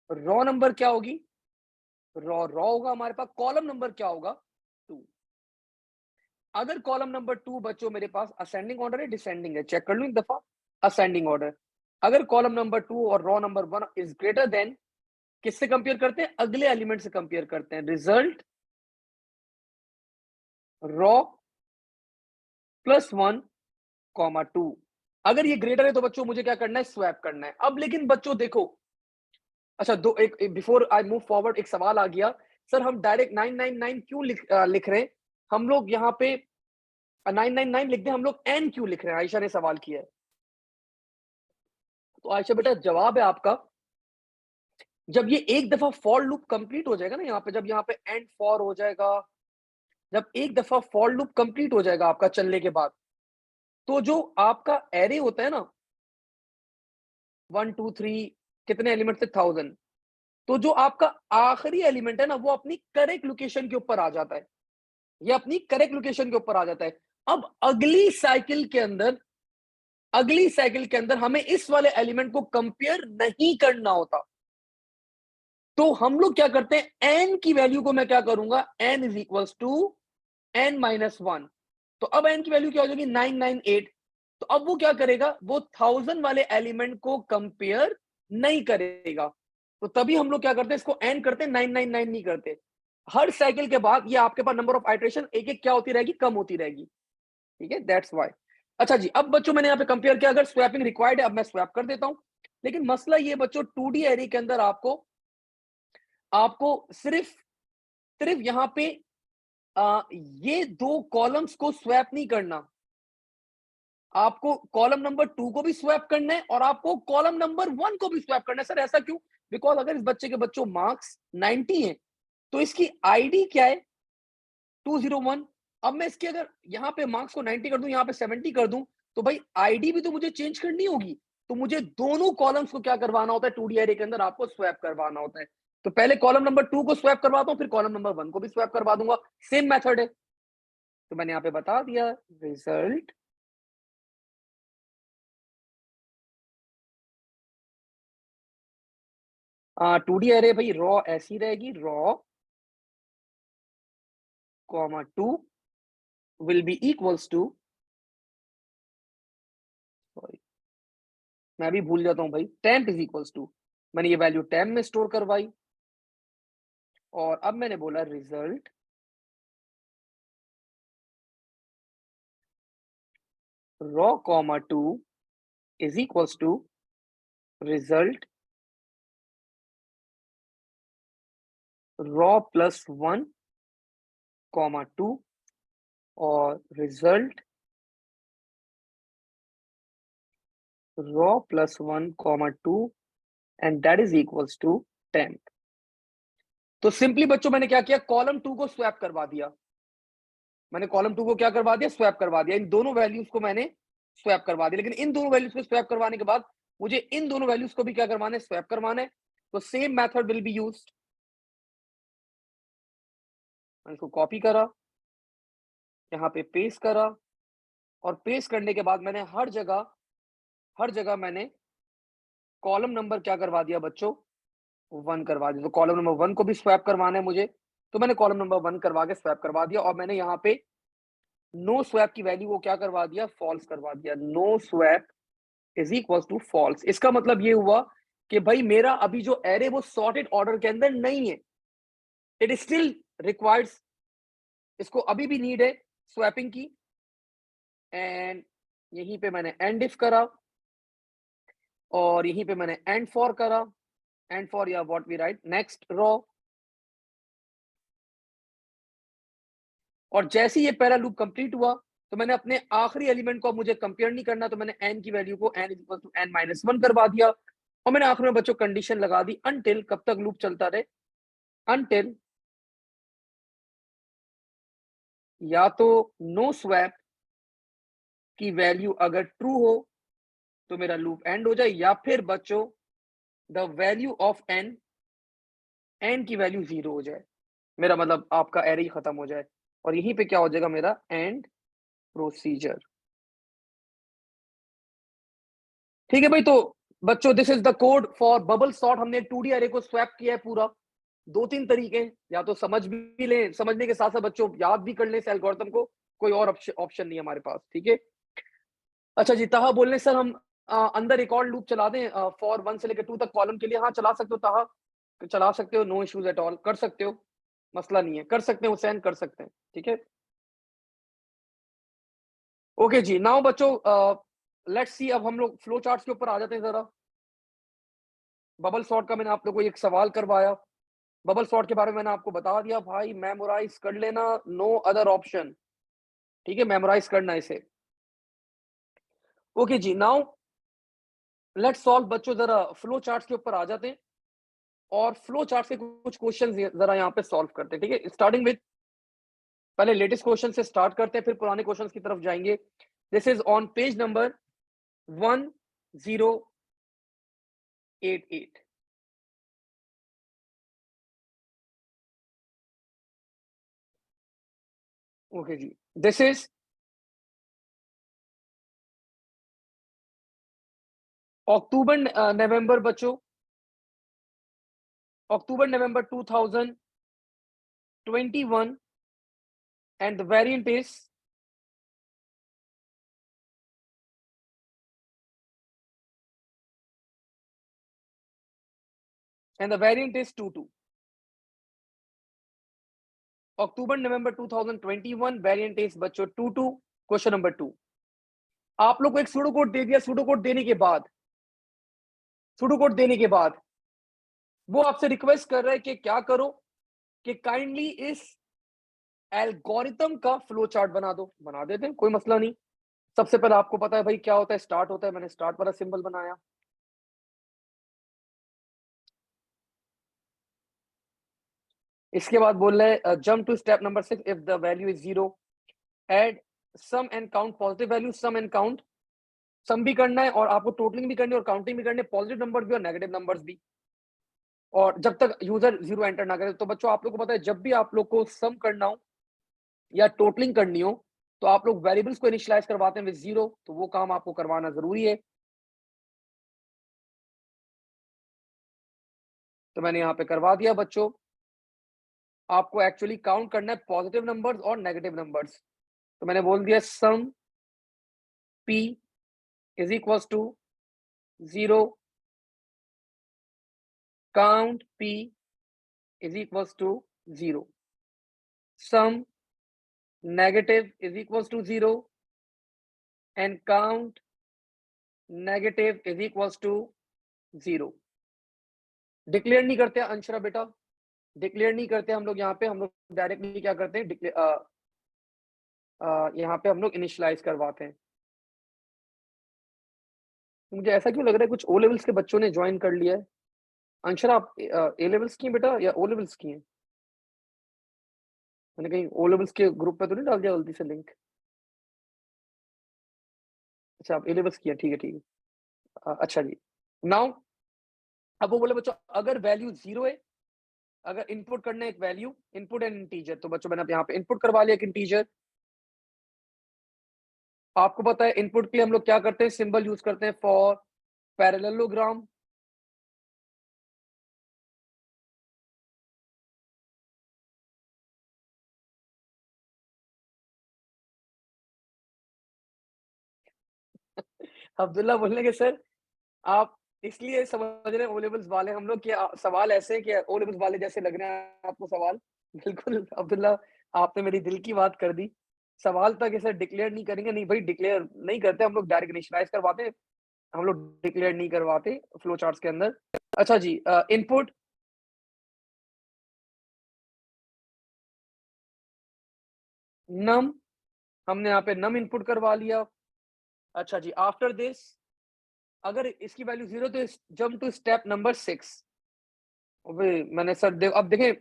S1: raw number क्या होगी? रॉ होगा हमारे पास, कॉलम नंबर क्या होगा? 2। अगर कॉलम नंबर 2 बच्चों मेरे पास असेंडिंग ऑर्डर है, डिसेंडिंग है, चेक कर लूं एक दफा। असेंडिंग ऑर्डर, अगर कॉलम नंबर 2 और raw number 1 is greater then, किससे कंपेयर करते हैं? अगले एलिमेंट से कंपेयर करते हैं, रिजल्ट रॉ प्लस 1 कॉमा 2। अगर ये ग्रेटर है तो बच्चों मुझे क्या करना है? स्वैप करना है। अब लेकिन बच्चों देखो, अच्छा दो एक बिफोर आई मूव फॉरवर्ड, एक सवाल आ गया, सर हम डायरेक्ट 999 क्यों लिख रहे हैं? हम लोग यहाँ पे 999 लिख दे, हम लोग n क्यों लिख रहे हैं? आयशा ने सवाल किया है। तो आयशा बेटा जवाब है आपका, जब ये एक दफा फॉर लूप कंप्लीट हो जाएगा ना, यहाँ पे जब यहाँ पे एंड फॉर हो जाएगा, जब एक दफा फॉर लूप कंप्लीट हो जाएगा आपका चलने के बाद, तो जो आपका एरे होता है ना, 1 2 3 कितने एलिमेंट थे? 1000। तो जो आपका आखिरी एलिमेंट है ना, वो अपनी करेक्ट लोकेशन के ऊपर आ जाता है, ये अपनी करेक्ट लोकेशन के ऊपर आ जाता है। अब अगली साइकिल के अंदर हमें इस वाले एलिमेंट को कंपेयर नहीं करना होता। तो हम लोग क्या करते हैं, एन की वैल्यू को मैं क्या करूंगा? N is equals to n minus 1। तो अब एन की वैल्यू क्या हो जाएगी? 998। तो अब वो क्या करेगा? वो 1000 वाले एलिमेंट को कंपेयर नहीं करेगा। तो तभी हम लोग क्या करते हैं, इसको एन करते हैं, 999 नहीं करते। हर साइकिल के बाद ये आपके पास नंबर ऑफ आइटरेशन एक एक क्या होती रहेगी? कम होती रहेगी। ठीक है, दैट्स वाई। अच्छा जी, अब बच्चों मैंने यहाँ पे कंपेयर किया, अगर स्वैपिंग रिक्वायर्ड है, अब मैं स्वैप कर देता हूं। लेकिन मसला ये बच्चों, 2D एरे के अंदर आपको आपको सिर्फ सिर्फ यहाँ पे ये दो कॉलम्स को स्वैप नहीं करना, आपको कॉलम नंबर 2 को भी स्वैप करना है और आपको कॉलम नंबर 1 को भी स्वैप करना है। सर ऐसा क्यों? बिकॉज अगर इस बच्चे के बच्चों मार्क्स 90 है, तो इसकी आईडी क्या है? 201। अब मैं इसके अगर यहाँ पे मार्क्स को 90 कर दूं, यहाँ पे 70 कर दूं, तो भाई आईडी भी तो मुझे चेंज करनी होगी। तो मुझे दोनों कॉलम्स को क्या करवाना होता है? 2D एरे के अंदर आपको स्वैप करवाना होता है। तो पहले कॉलम नंबर 2 को स्वैप करवाता हूं, फिर कॉलम नंबर 1 को भी स्वैप करवा दूंगा। सेम मेथड है, तो मैंने यहाँ पे बता दिया, रिजल्ट 2D एरे भाई रॉ ऐसी रहेगी, row comma 2 will be equals to, sorry मैं भी भूल जाता हूं भाई, टेम्प इज इक्वल्स टू, मैंने ये वैल्यू टेम्प में स्टोर करवाई, और अब मैंने बोला result row comma 2 is equals to result row plus 1 comma 2 और result row plus 1 comma 2 and that is equals to temp. तो सिंपली बच्चों मैंने क्या किया, कॉलम 2 को स्वैप करवा दिया, मैंने कॉलम 2 को क्या करवा दिया? स्वैप करवा दिया। इन दोनों वैल्यूज को मैंने स्वैप करवा दिया, लेकिन इन दोनों वैल्यूज को स्वैप करवाने के बाद मुझे इन दोनों वैल्यूज को भी क्या करवाना है? स्वैप करवाना है। तो same method will be used. मैंने इसको कॉपी करा, यहाँ पे पेस्ट करा, और पेस्ट करने के बाद मैंने हर जगह मैंने कॉलम नंबर क्या करवा दिया बच्चों? 1 करवा दिया। तो कॉलम नंबर 1 को भी स्वैप करवाना है मुझे, तो मैंने कॉलम नंबर 1 करवा के स्वैप करवा दिया, और मैंने यहाँ पे नो स्वैप की वैल्यू को क्या करवा दिया? फॉल्स करवा दिया। No swap is equal to false. इसका मतलब ये हुआ कि भाई मेरा अभी जो एरे वो सॉर्टेड ऑर्डर के अंदर नहीं है, इट स्टिल रिक्वायर्स, इसको अभी भी नीड है स्वैपिंग की। एंड यहीं पे मैंने एंड इफ करा, और यहीं पे मैंने एंड फॉर करा, एंड फॉर या what we write next row. और जैसे ये पहला लूप कंप्लीट हुआ, तो मैंने अपने आखिरी एलिमेंट को, अब मुझे कंपेयर नहीं करना, तो मैंने n की वैल्यू को n इक्वल टू n-1 करवा दिया और मैंने आखिर में बच्चों कंडीशन लगा दी अनटिल, कब तक लूप चलता रहे, अनटिल या तो नो स्वैप की वैल्यू अगर ट्रू हो तो मेरा लूप एंड हो जाए, या फिर बच्चों द वैल्यू ऑफ n की वैल्यू 0 हो जाए, मेरा मतलब आपका एरे ही खत्म हो जाए और यहीं पे क्या हो जाएगा मेरा एंड प्रोसीजर। ठीक है भाई, तो बच्चों this is the code for bubble sort. हमने 2D एरे को स्वैप किया है पूरा, 2-3 तरीके, या तो समझ भी लें, समझने के साथ साथ बच्चों याद भी कर लें इस एल्गोरिथम को, कोई और ऑप्शन नहीं है हमारे पास। ठीक है, अच्छा जी, ताहा बोल रहे सर हम अंदर एक और लूप चला दें फॉर 1 से लेकर 2 तक कॉलम के लिए। हाँ चला सकते हो ताहा, चला सकते हो, नो इश्यूज एट ऑल, कर सकते हो, मसला नहीं है, कर सकते हैं हुसैन, कर सकते हैं। ठीक है, ओके जी। नाउ बच्चों लेट्स सी, अब हम लोग फ्लो चार्ट्स के ऊपर आ जाते हैं जरा। बबल सॉर्ट का मैंने आप लोगों को एक सवाल करवाया, बबल सॉर्ट के बारे में मैंने आपको बता दिया, भाई मेमोराइज कर लेना, नो अदर ऑप्शन। ठीक है, मेमोराइज करना इसे। ओके जी, नाउ लेट्स सॉल्व बच्चों, जरा फ्लो चार्ट्स के ऊपर आ जाते हैं और फ्लो चार्ट से कुछ क्वेश्चंस जरा यहाँ पे सॉल्व करते हैं। ठीक है, स्टार्टिंग विद, पहले लेटेस्ट क्वेश्चन से स्टार्ट करते हैं, फिर पुराने क्वेश्चंस की तरफ जाएंगे। This is on page number 1088। Okay जी, दिस इज अक्टूबर नवंबर बच्चों, October November 2021 and the variant is and the variant is 22। October November 2021, variant is बच्चों 22। क्वेश्चन नंबर 2, आप लोग को एक सूडो कोड दे दिया, सूडो कोड देने के बाद, सूडो कोड देने के बाद वो आपसे रिक्वेस्ट कर रहा है कि क्या करो, कि काइंडली इस एल्गोरिथम का फ्लो चार्ट बना दो। बना देते हैं, कोई मसला नहीं। सबसे पहले आपको पता है भाई क्या होता है, स्टार्ट होता है, मैंने स्टार्ट वाला सिंबल बनाया। इसके बाद बोल रहे हैं jump to step number 6, if the value is 0 add sum and count positive value, sum and count, sum भी करना है और आपको टोटलिंग भी करनी है और काउंटिंग भी करनी है, पॉजिटिव नंबर्स भी और नेगेटिव नंबर्स भी, और जब तक यूजर 0 एंटर ना करे। तो बच्चों आप लोग को पता है जब भी आप लोग को सम करना हो या टोटलिंग करनी हो तो आप लोग वेरिएबल्स को इनिशियलाइज करवाते हैं विद 0, तो वो काम आपको करवाना जरूरी है। तो मैंने यहाँ पे करवा दिया बच्चों। आपको एक्चुअली काउंट करना है पॉजिटिव नंबर्स और नेगेटिव नंबर्स। तो मैंने बोल दिया sum p is equal to 0, count p is equal to 0, sum negative is equal to 0 and count negative is equal to 0। Declare नहीं करते अंशरा बेटा, डिक्लेयर नहीं करते हम लोग यहाँ पे, हम लोग डायरेक्टली क्या करते हैं, यहाँ पे हम लोग इनिशियलाइज करवाते हैं। मुझे ऐसा क्यों लग रहा है कुछ ओ लेवल्स के बच्चों ने ज्वाइन कर लिया है। अंशरा आप ए लेवल्स की हैं बेटा या ओ लेवल्स की हैं? मैंने कहीं ओ लेवल्स के ग्रुप पे तो नहीं डाल दिया गलती से लिंक? अच्छा आप ए लेवल्स की हैं, ठीक है ठीक है। अच्छा जी, नाउ अब वो बोले बच्चों अगर वैल्यू 0 है, अगर इनपुट करना है एक वैल्यू, इनपुट एंड इंटीजर, तो बच्चों मैंने यहाँ पे इनपुट करवा लिया एक इंटीजर। आपको पता है इनपुट के लिए हम लोग क्या करते हैं, सिंबल यूज करते हैं फॉर पैरेललोग्राम। अब्दुल्ला बोलने के सर आप इसलिए समझ रहे हैं ओ लेवल्स वाले हम लोग, कि सवाल ऐसे हैं कि ओ लेवल्स वाले जैसे लग रहे हैं आपको सवाल। बिल्कुल अब्दुल्ला, आपने मेरी दिल की बात कर दी। सवाल था कि सर डिक्लेयर नहीं करेंगे, नहीं भाई डिक्लेयर नहीं करते हम लोग, डायरेक्ट इनिशियलाइज करवाते हैं, हम लोग डिक्लेयर नहीं करवाते फ्लो चार्ट्स के अंदर। अच्छा जी, इनपुट नम, हमने यहाँ पे नम इनपुट करवा लिया। अच्छा जी, आफ्टर दिस अगर इसकी वैल्यू 0 तो जंप टू स्टेप नंबर 6। मैंने सर अब देखें,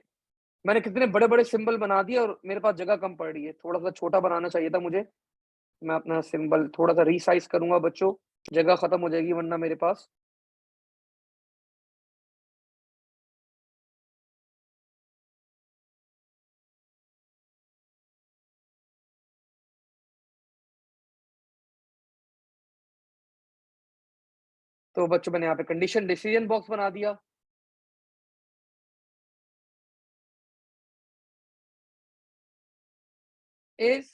S1: मैंने कितने बड़े-बड़े सिंबल बना दिए और मेरे पास जगह कम पड़ रही है। थोड़ा-सा छोटा बनाना चाहिए था मुझे। मैं अपना सिंबल थोड़ा-सा रीसाइज़ करूँगा बच्चों, जगह खत्म हो जाएगी वरना मेरे पास। तो बच्चों मैंने यहाँ पे कंडीशन डिसीजन बॉक्स बना दिया। इस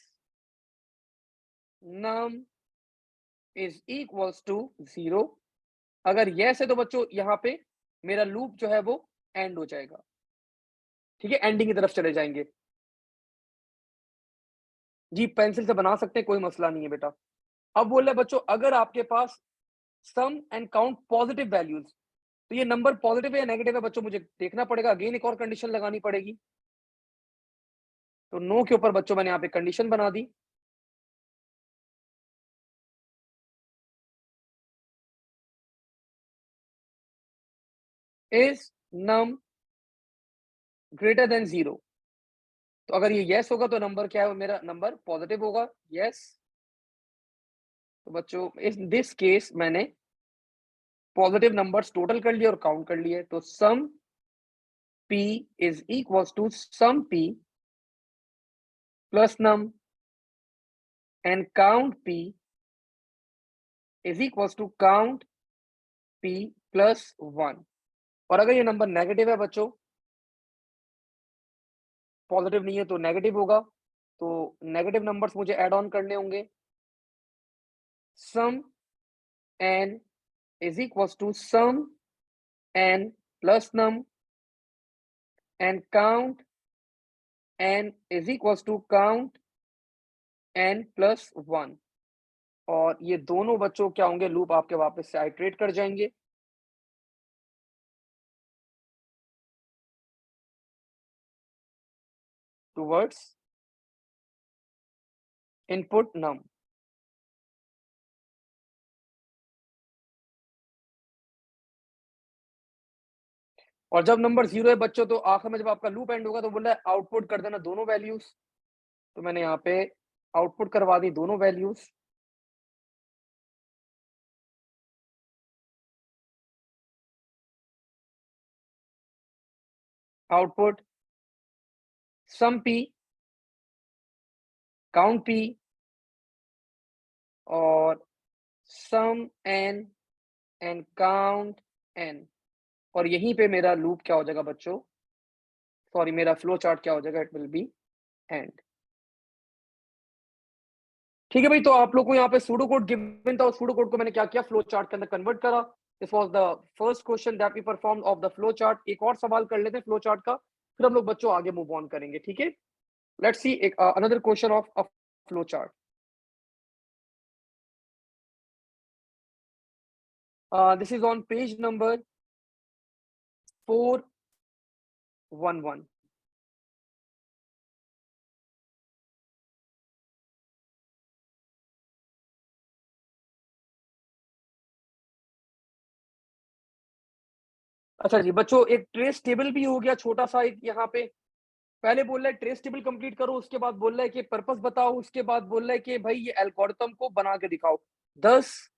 S1: num इज इक्वल्स टू 0। अगर यस है तो बच्चों यहाँ पे मेरा लूप जो है वो एंड हो जाएगा। ठीक है, एंडिंग की तरफ चले जाएंगे। जी पेंसिल से बना सकते हैं, कोई मसला नहीं है बेटा। अब बोल रहे हैं बच्चों, अगर आपके पास सम एंड काउंट पॉजिटिव वैल्यूज, तो ये नंबर पॉजिटिव है या नेगेटिव है बच्चों मुझे देखना पड़ेगा। अगेन एक और कंडीशन लगानी पड़ेगी। तो नो के ऊपर बच्चों मैंने यहाँ पे कंडीशन बना दी। Is num greater than 0। तो अगर ये यस होगा तो नंबर क्या है, मेरा नंबर पॉजिटिव होगा। यस, तो बच्चों इस दिस केस मैंने पॉजिटिव नंबर्स टोटल कर लिए और काउंट कर लिए। तो sum p is equals to sum p plus num and count p is equals to count p plus 1। और अगर ये नंबर नेगेटिव है बच्चों, पॉजिटिव नहीं है तो नेगेटिव होगा। तो नेगेटिव नंबर्स मुझे ऐड ऑन करने होंगे। Sum n is equals to sum n plus num and count n is equals to count n plus 1। और ये दोनों बच्चों क्या होंगे, लूप आपके वापस से आइट्रेट कर जाएंगे टूवर्ड्स इनपुट नम। और जब नंबर 0 है बच्चों, तो आखिर में जब आपका लूप एंड होगा तो बोल रहा है आउटपुट कर देना दोनों वैल्यूज। तो मैंने यहाँ पे आउटपुट करवा दी दोनों वैल्यूज। आउटपुट सम p काउंट p और सम n एंड काउंट n। और यहीं पे मेरा लूप क्या हो जाएगा बच्चों, सॉरी मेरा फ्लो चार्ट क्या हो जाएगा, इट विल बी एंड। ठीक है भाई, तो आप लोग को यहाँ पे सूडो कोड गिवन था, और सूडो कोड को मैंने क्या किया, फ्लो चार्ट के अंदर कन्वर्ट करा। This was the first question that we perform of the flow chart. एक और सवाल कर लेते हैं फ्लो चार्ट का, फिर हम लोग बच्चों आगे मूव ऑन करेंगे। ठीक है, लेट्स सी एक another question of a flow chart. This is on page number 411। अच्छा जी बच्चों, एक ट्रेस टेबल भी हो गया छोटा सा एक यहाँ पे। पहले बोल रहा है ट्रेस टेबल कंप्लीट करो, उसके बाद बोल रहा है कि पर्पस बताओ, उसके बाद बोल रहा है कि भाई ये एल्गोरिथम को बना के दिखाओ। 10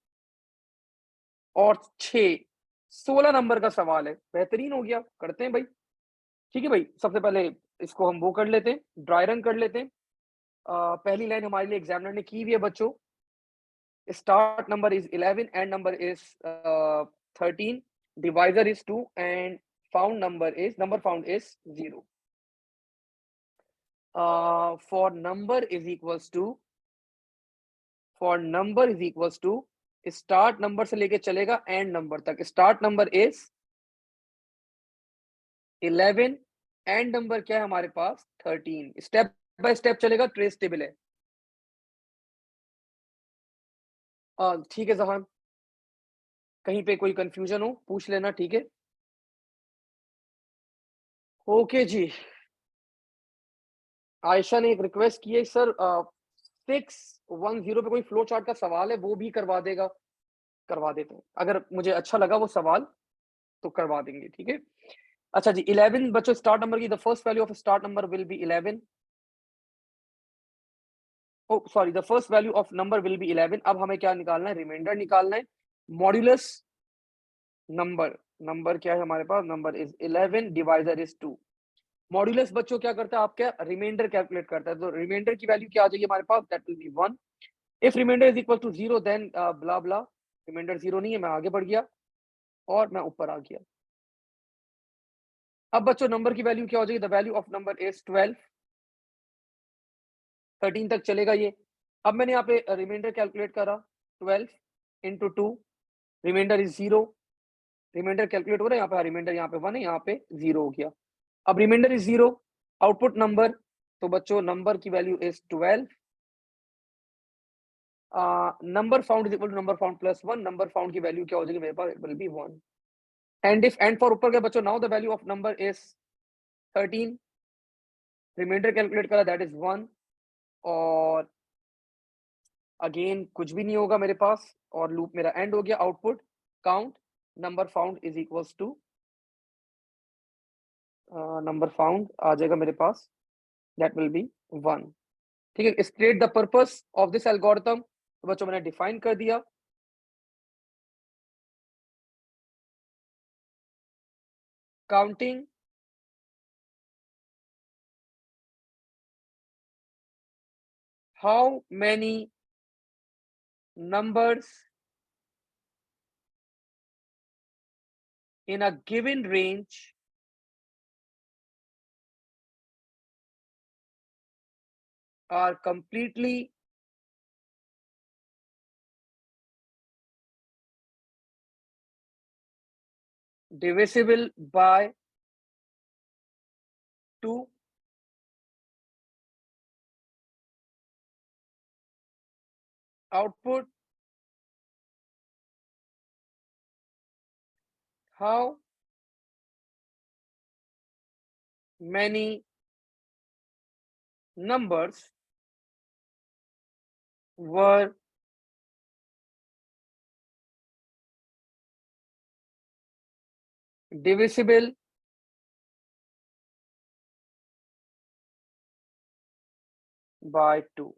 S1: और 6, 16 नंबर का सवाल है। बेहतरीन हो गया, करते हैं भाई। ठीक है भाई, सबसे पहले इसको हम वो कर लेते हैं, ड्राई रन कर लेते हैं। पहली लाइन हमारे लिए एग्जामिनर ने की हुई है बच्चों। Start number is 11 end number is 13, divisor is 2 and number found is 0। For number is equals to start number से लेके चलेगा एंड नंबर तक। Start number is 11, end number क्या है हमारे पास 13। स्टेप बाय स्टेप चलेगा, ट्रेस टेबल है। ठीक है जहान, कहीं पे कोई कंफ्यूजन हो पूछ लेना, ठीक है। ओके जी, आयशा ने एक रिक्वेस्ट की है सर, 610 पे कोई फ्लो चार्ट का सवाल है वो भी करवा देगा, करवा देते हैं। अगर मुझे अच्छा लगा वो सवाल तो करवा देंगे, ठीक है। अच्छा जी, 11 बच्चों स्टार्ट नंबर की the first value of start number will be 11। Oh sorry, the first value of number will be 11। अब हमें क्या निकालना है, रिमाइंडर निकालना है। मॉड्यूलस नंबर, नंबर क्या है हमारे पास, number is 11, divisor is 2। Modulus बच्चों क्या करता है, आपका रिमाइंडर कैलकुलेट करता है। तो रिमाइंडर की वैल्यू क्या आ जाएगी हमारे पास, that will be 1। If remainder is equal to 0 then blah blah. Remainder 0 नहीं है, मैं आगे बढ़ गया और मैं ऊपर आ गया। अब बच्चों नंबर की वैल्यू क्या हो जाएगी, the value of number is 12। 13 तक चलेगा ये। अब मैंने यहाँ पे रिमाइंडर कैलकुलेट करा, 12 into 2, remainder is 0। Remainder calculate हो रहा है, यहाँ पे रिमाइंडर यहाँ पे 1 है, यहाँ पे 0 हो गया। अब रिमाइंडर इज 0, आउटपुट नंबर, तो बच्चों नंबर की value is 12। Number found is equal to number found plus 1। Number found की वैल्यू क्या हो जाएगी मेरे पास, it will be 1। And if and for ऊपर के बच्चों, now the value of number is 13। Remainder calculate करा, दैट इज 1। और अगेन कुछ भी नहीं होगा मेरे पास और लूप मेरा एंड हो गया। Output count number found is equals to, number found आ जाएगा मेरे पास, दैट विल बी 1। ठीक है, state the purpose of this algorithm, तो बच्चों मैंने डिफाइन कर दिया। Counting how many numbers in a given range are completely divisible by 2। Output, how many numbers were divisible by 2।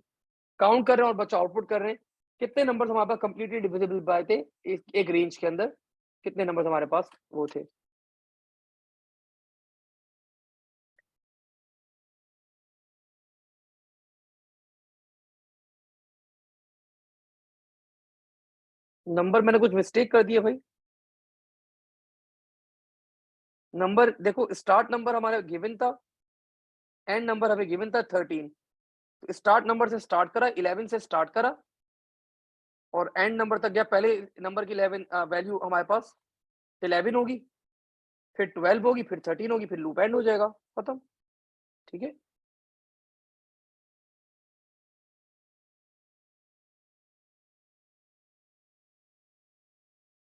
S1: Count कर रहे हैं और बच्चा आउटपुट कर रहे हैं, कितने नंबर हमारे पास कंप्लीटली डिविजिबल बाय थे एक रेंज के अंदर, कितने नंबर हमारे पास वो थे। नंबर मैंने कुछ मिस्टेक कर दिया भाई। नंबर देखो, स्टार्ट नंबर हमारा गिवन था, एंड नंबर हमें गिवन था 13। तो स्टार्ट नंबर से स्टार्ट करा, 11 से स्टार्ट करा और एंड नंबर तक गया। पहले नंबर की 11 वैल्यू हमारे पास 11 होगी, फिर 12 होगी, फिर 13 होगी, फिर लूप एंड हो जाएगा, खत्म। ठीक है,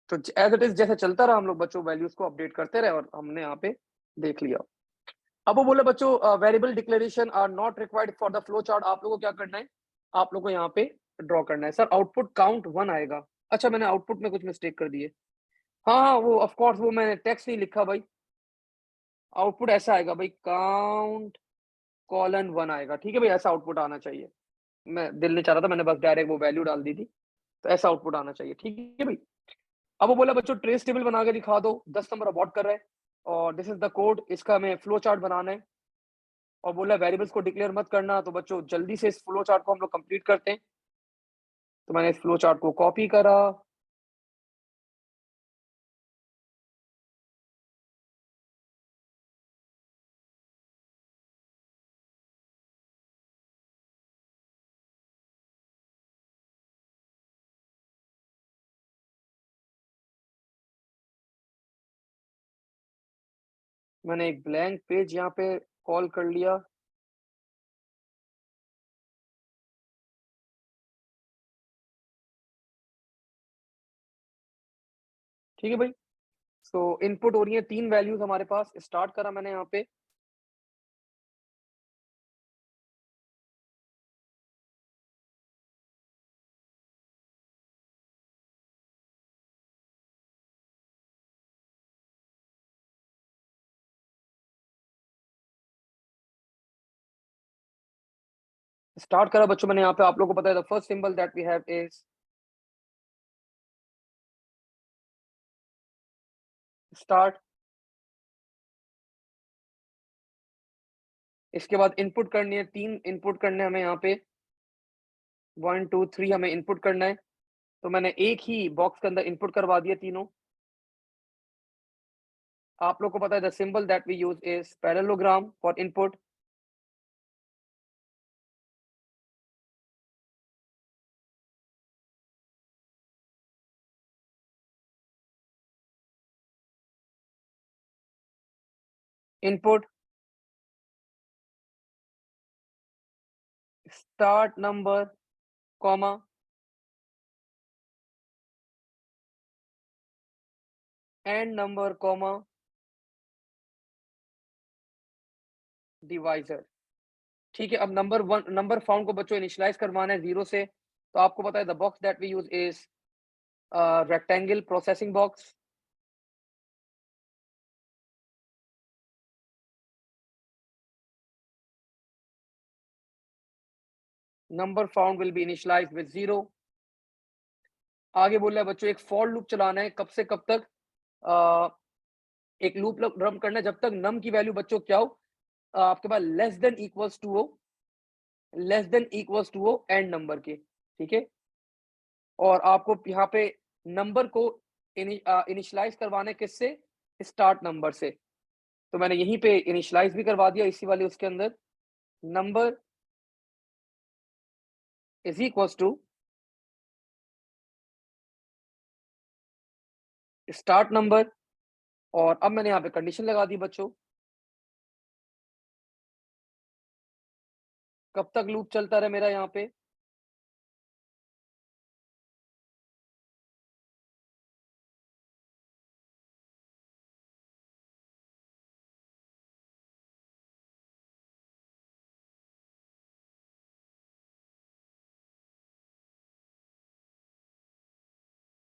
S1: तो एज इट इज जैसे चलता रहा, हम लोग बच्चों वैल्यूज को अपडेट करते रहे और हमने यहाँ पे देख लिया। अब वो बोले बच्चों variable declaration are not required for the flow chart. आप लोगों को क्या करना है, आप लोगों को यहाँ पे ड्रॉ करना है। सर आउटपुट काउंट 1 आएगा। अच्छा, मैंने आउटपुट में कुछ मिस्टेक कर दिए। हाँ हाँ, वो ऑफ कोर्स वो मैंने टेक्स्ट नहीं लिखा भाई। आउटपुट ऐसा आएगा भाई, काउंट कॉलन 1 आएगा। ठीक है भाई, ऐसा आउटपुट आना चाहिए। मैं दिल नहीं चाह रहा था, मैंने बस डायरेक्ट वो वैल्यू डाल दी थी, तो ऐसा आउटपुट आना चाहिए। ठीक है भाई। अब वो बोला बच्चों ट्रेस टेबल बना के दिखा दो, 10 नंबर अबॉर्ट कर रहे हैं और दिस इज द कोड, इसका हमें फ्लो चार्ट बनाना है। और बोला वेरिएबल्स को डिक्लेयर मत करना। तो बच्चों जल्दी से इस फ्लो चार्ट को हम लोग कंप्लीट करते हैं। तो मैंने इस फ्लो चार्ट को कॉपी करा, मैंने एक ब्लैंक पेज यहाँ पे कॉल कर लिया। ठीक है भाई, सो इनपुट हो रही है 3 वैल्यूज हमारे पास। स्टार्ट करा मैंने यहाँ पे, स्टार्ट करा बच्चों मैंने, यहाँ पे आप लोगों को पता है the first symbol that we have is start. इसके बाद इनपुट करनी है, 3 इनपुट करने हैं हमें यहाँ पे, 1 2 3 हमें इनपुट करना है। तो मैंने एक ही बॉक्स के अंदर इनपुट करवा दिया तीनों। आप लोग को पता है the symbol that we use is parallelogram for input. Input start number comma end number comma divisor. ठीक है, अब नंबर फाउंड को बच्चों इनिशियलाइज करवाना है 0 से। तो आपको पता है the box that we use is rectangle processing box. Number found will be initialized with 0। आगे बोल रहा है बच्चों एक फॉर लूप चलाना है, कब से कब तक? एक लूप रन करना है जब तक नम की वैल्यू बच्चों क्या हो, आपके पास लेस देन इक्वल्स टू हो एंड नंबर के। ठीक है, और आपको यहाँ पे नंबर को इनिशियलाइज करवाना है किससे? स्टार्ट नंबर से। तो मैंने यहीं पे इनिशियलाइज भी करवा दिया इसी वाले उसके अंदर, number is equals to start number. और अब मैंने यहाँ पे कंडीशन लगा दी बच्चों, कब तक लूप चलता रहे मेरा यहाँ पे?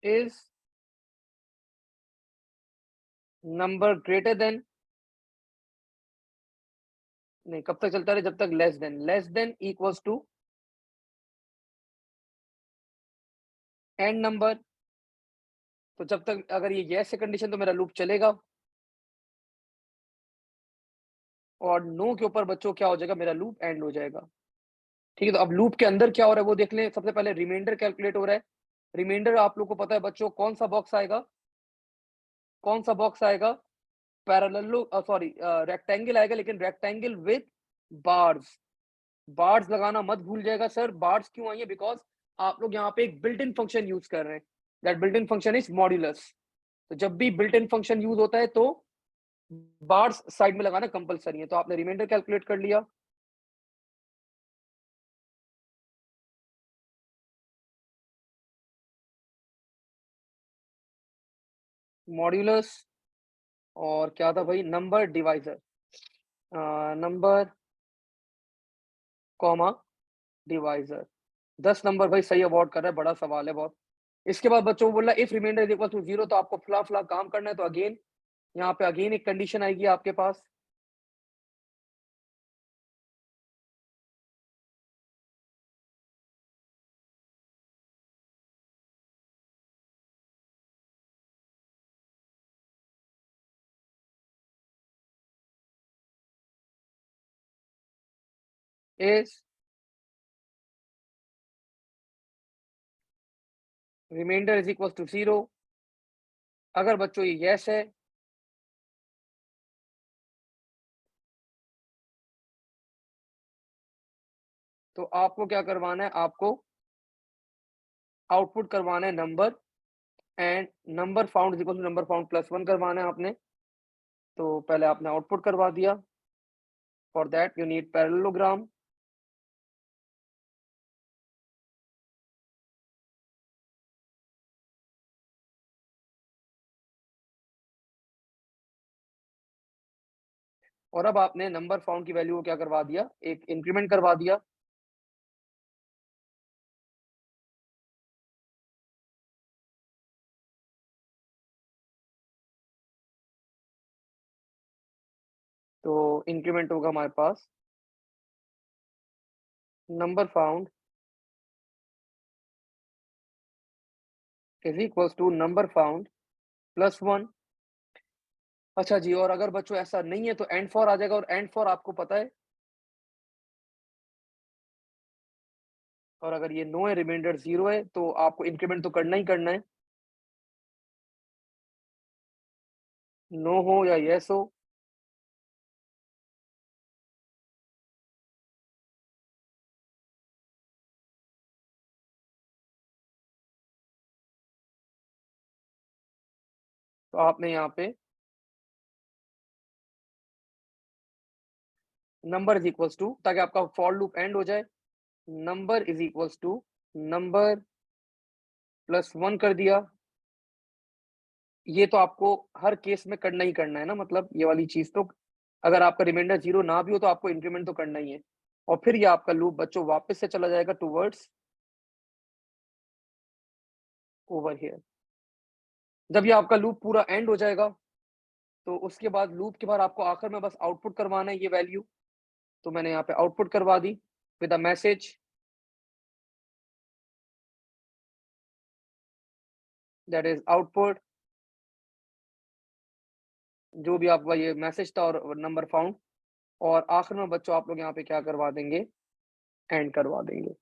S1: इज नंबर ग्रेटर देन, नहीं कब तक चलता रहे? जब तक less than equals to end number. तो जब तक अगर ये यस है कंडीशन तो मेरा लूप चलेगा, और नो के ऊपर बच्चों क्या हो जाएगा? मेरा लूप एंड हो जाएगा। ठीक है, तो अब लूप के अंदर क्या हो रहा है वो देख लें। सबसे पहले रिमाइंडर कैलकुलेट हो रहा है। रिमाइंडर आप लोग को पता है बच्चों कौन सा बॉक्स आएगा? कौन सा बॉक्स आएगा? पैरेललो सॉरी रेक्टेंगल आएगा, लेकिन रेक्टेंगल विद बार्स। बार्स लगाना मत भूल जाएगा। सर बार्स क्यों आई है? बिकॉज आप लोग यहाँ पे एक बिल्ट इन फंक्शन यूज कर रहे हैं, that built in function is modulus. तो जब भी बिल्ट इन फंक्शन यूज होता है तो बार्स साइड में लगाना कंपलसरी है। तो आपने रिमाइंडर कैलकुलेट कर लिया, मॉड्यूलस, और क्या था भाई? Number divisor, number comma divisor. 10 number भाई सही अवॉर्ड कर रहा है, बड़ा सवाल है बहुत। इसके बाद बच्चों को बोला if remainder is equal to 0, तो आपको फला फला काम करना है। तो अगेन यहाँ पे अगेन एक कंडीशन आएगी आपके पास, is reminder is equal to 0। अगर बच्चों ये यस है तो आपको क्या करवाना है? आपको आउटपुट करवाना है number, and number found is equal to number found plus 1 करवाना है आपने। तो पहले आपने आउटपुट करवा दिया। For that you need parallelogram. और अब आपने नंबर फाउंड की वैल्यू को क्या करवा दिया? एक इंक्रीमेंट करवा दिया। तो इंक्रीमेंट होगा हमारे पास number found is equals to number found plus 1। अच्छा जी, और अगर बच्चों ऐसा नहीं है तो एंड फॉर आ जाएगा, और एंड फॉर आपको पता है, और अगर ये नो है, रिमाइंडर 0 है, तो आपको इंक्रीमेंट तो करना ही करना है। नो हो या येस हो, तो आपने यहाँ पे नंबर इज इक्वल्स टू, ताकि आपका फॉर लूप एंड हो जाए, number is equals to number plus 1 कर दिया। ये तो आपको हर केस में करना ही करना है ना, मतलब ये वाली चीज तो, अगर आपका रिमाइंडर 0 ना भी हो तो आपको इंक्रीमेंट तो करना ही है। और फिर ये आपका लूप बच्चों वापस से चला जाएगा टूवर्ड्स ओवर हियर। जब ये आपका लूप पूरा एंड हो जाएगा, तो उसके बाद लूप के बाद आपको आखिर में बस आउटपुट करवाना है ये वैल्यू। तो मैंने यहाँ पे आउटपुट करवा दी with a message that is output, जो भी आपका ये मैसेज था और नंबर फाउंड। और आखिर में बच्चों आप लोग यहाँ पे क्या करवा देंगे, एंड करवा देंगे।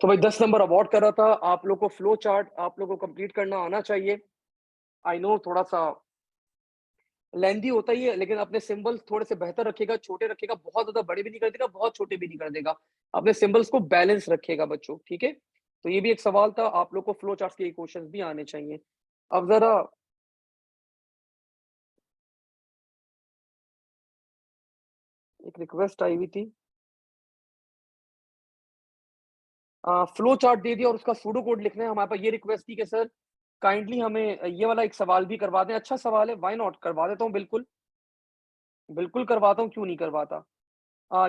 S1: तो भाई 10 नंबर अवार्ड कर रहा था। आप लोग को फ्लो चार्ट आप लोग को कंप्लीट करना आना चाहिए। आई नो थोड़ा सा लेंदी होता ही है, लेकिन अपने सिंबल्स थोड़े से बेहतर रखेगा, छोटे रखेगा, बहुत ज्यादा बड़े भी नहीं कर देगा, बहुत छोटे भी नहीं कर देगा। अपने सिंबल्स को बैलेंस रखेगा बच्चों, ठीक है। तो ये भी एक सवाल था, आप लोग को फ्लो चार्ट के क्वेश्चन भी आने चाहिए। अब जरा एक रिक्वेस्ट आई हुई थी, फ्लो चार्ट दे दिया और उसका सूडो कोड लिखना है। हमारे पास ये रिक्वेस्ट थी कि सर काइंडली हमें ये वाला एक सवाल भी करवा दें। अच्छा सवाल है, व्हाई नॉट, करवा देता हूँ, बिल्कुल बिल्कुल करवाता हूँ, क्यों नहीं करवाता।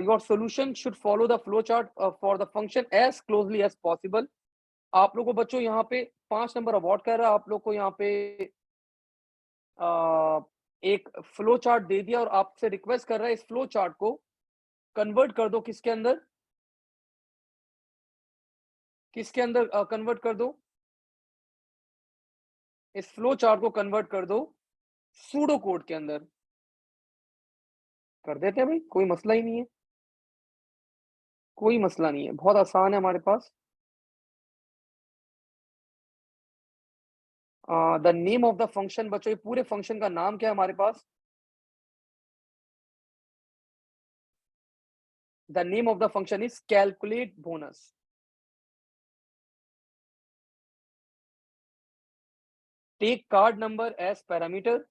S1: Your solution should follow the flow chart for the function as closely as possible. आप लोगों को बच्चों यहाँ पे 5 नंबर अवार्ड कर रहा है। आप लोग को यहाँ पे अ, एक फ्लो चार्ट दे दिया और आपसे रिक्वेस्ट कर रहा है इस फ्लो चार्ट को कन्वर्ट कर दो किसके अंदर, किसके अंदर कन्वर्ट कर दो, इस फ्लो चार्ट को कन्वर्ट कर दो सूडो कोड के अंदर। कर देते हैं भाई, कोई मसला ही नहीं है, कोई मसला नहीं है, बहुत आसान है हमारे पास। The name of the function बच्चों, ये पूरे फंक्शन का नाम क्या है हमारे पास, the name of the function is calculate bonus. Take card number as parameter,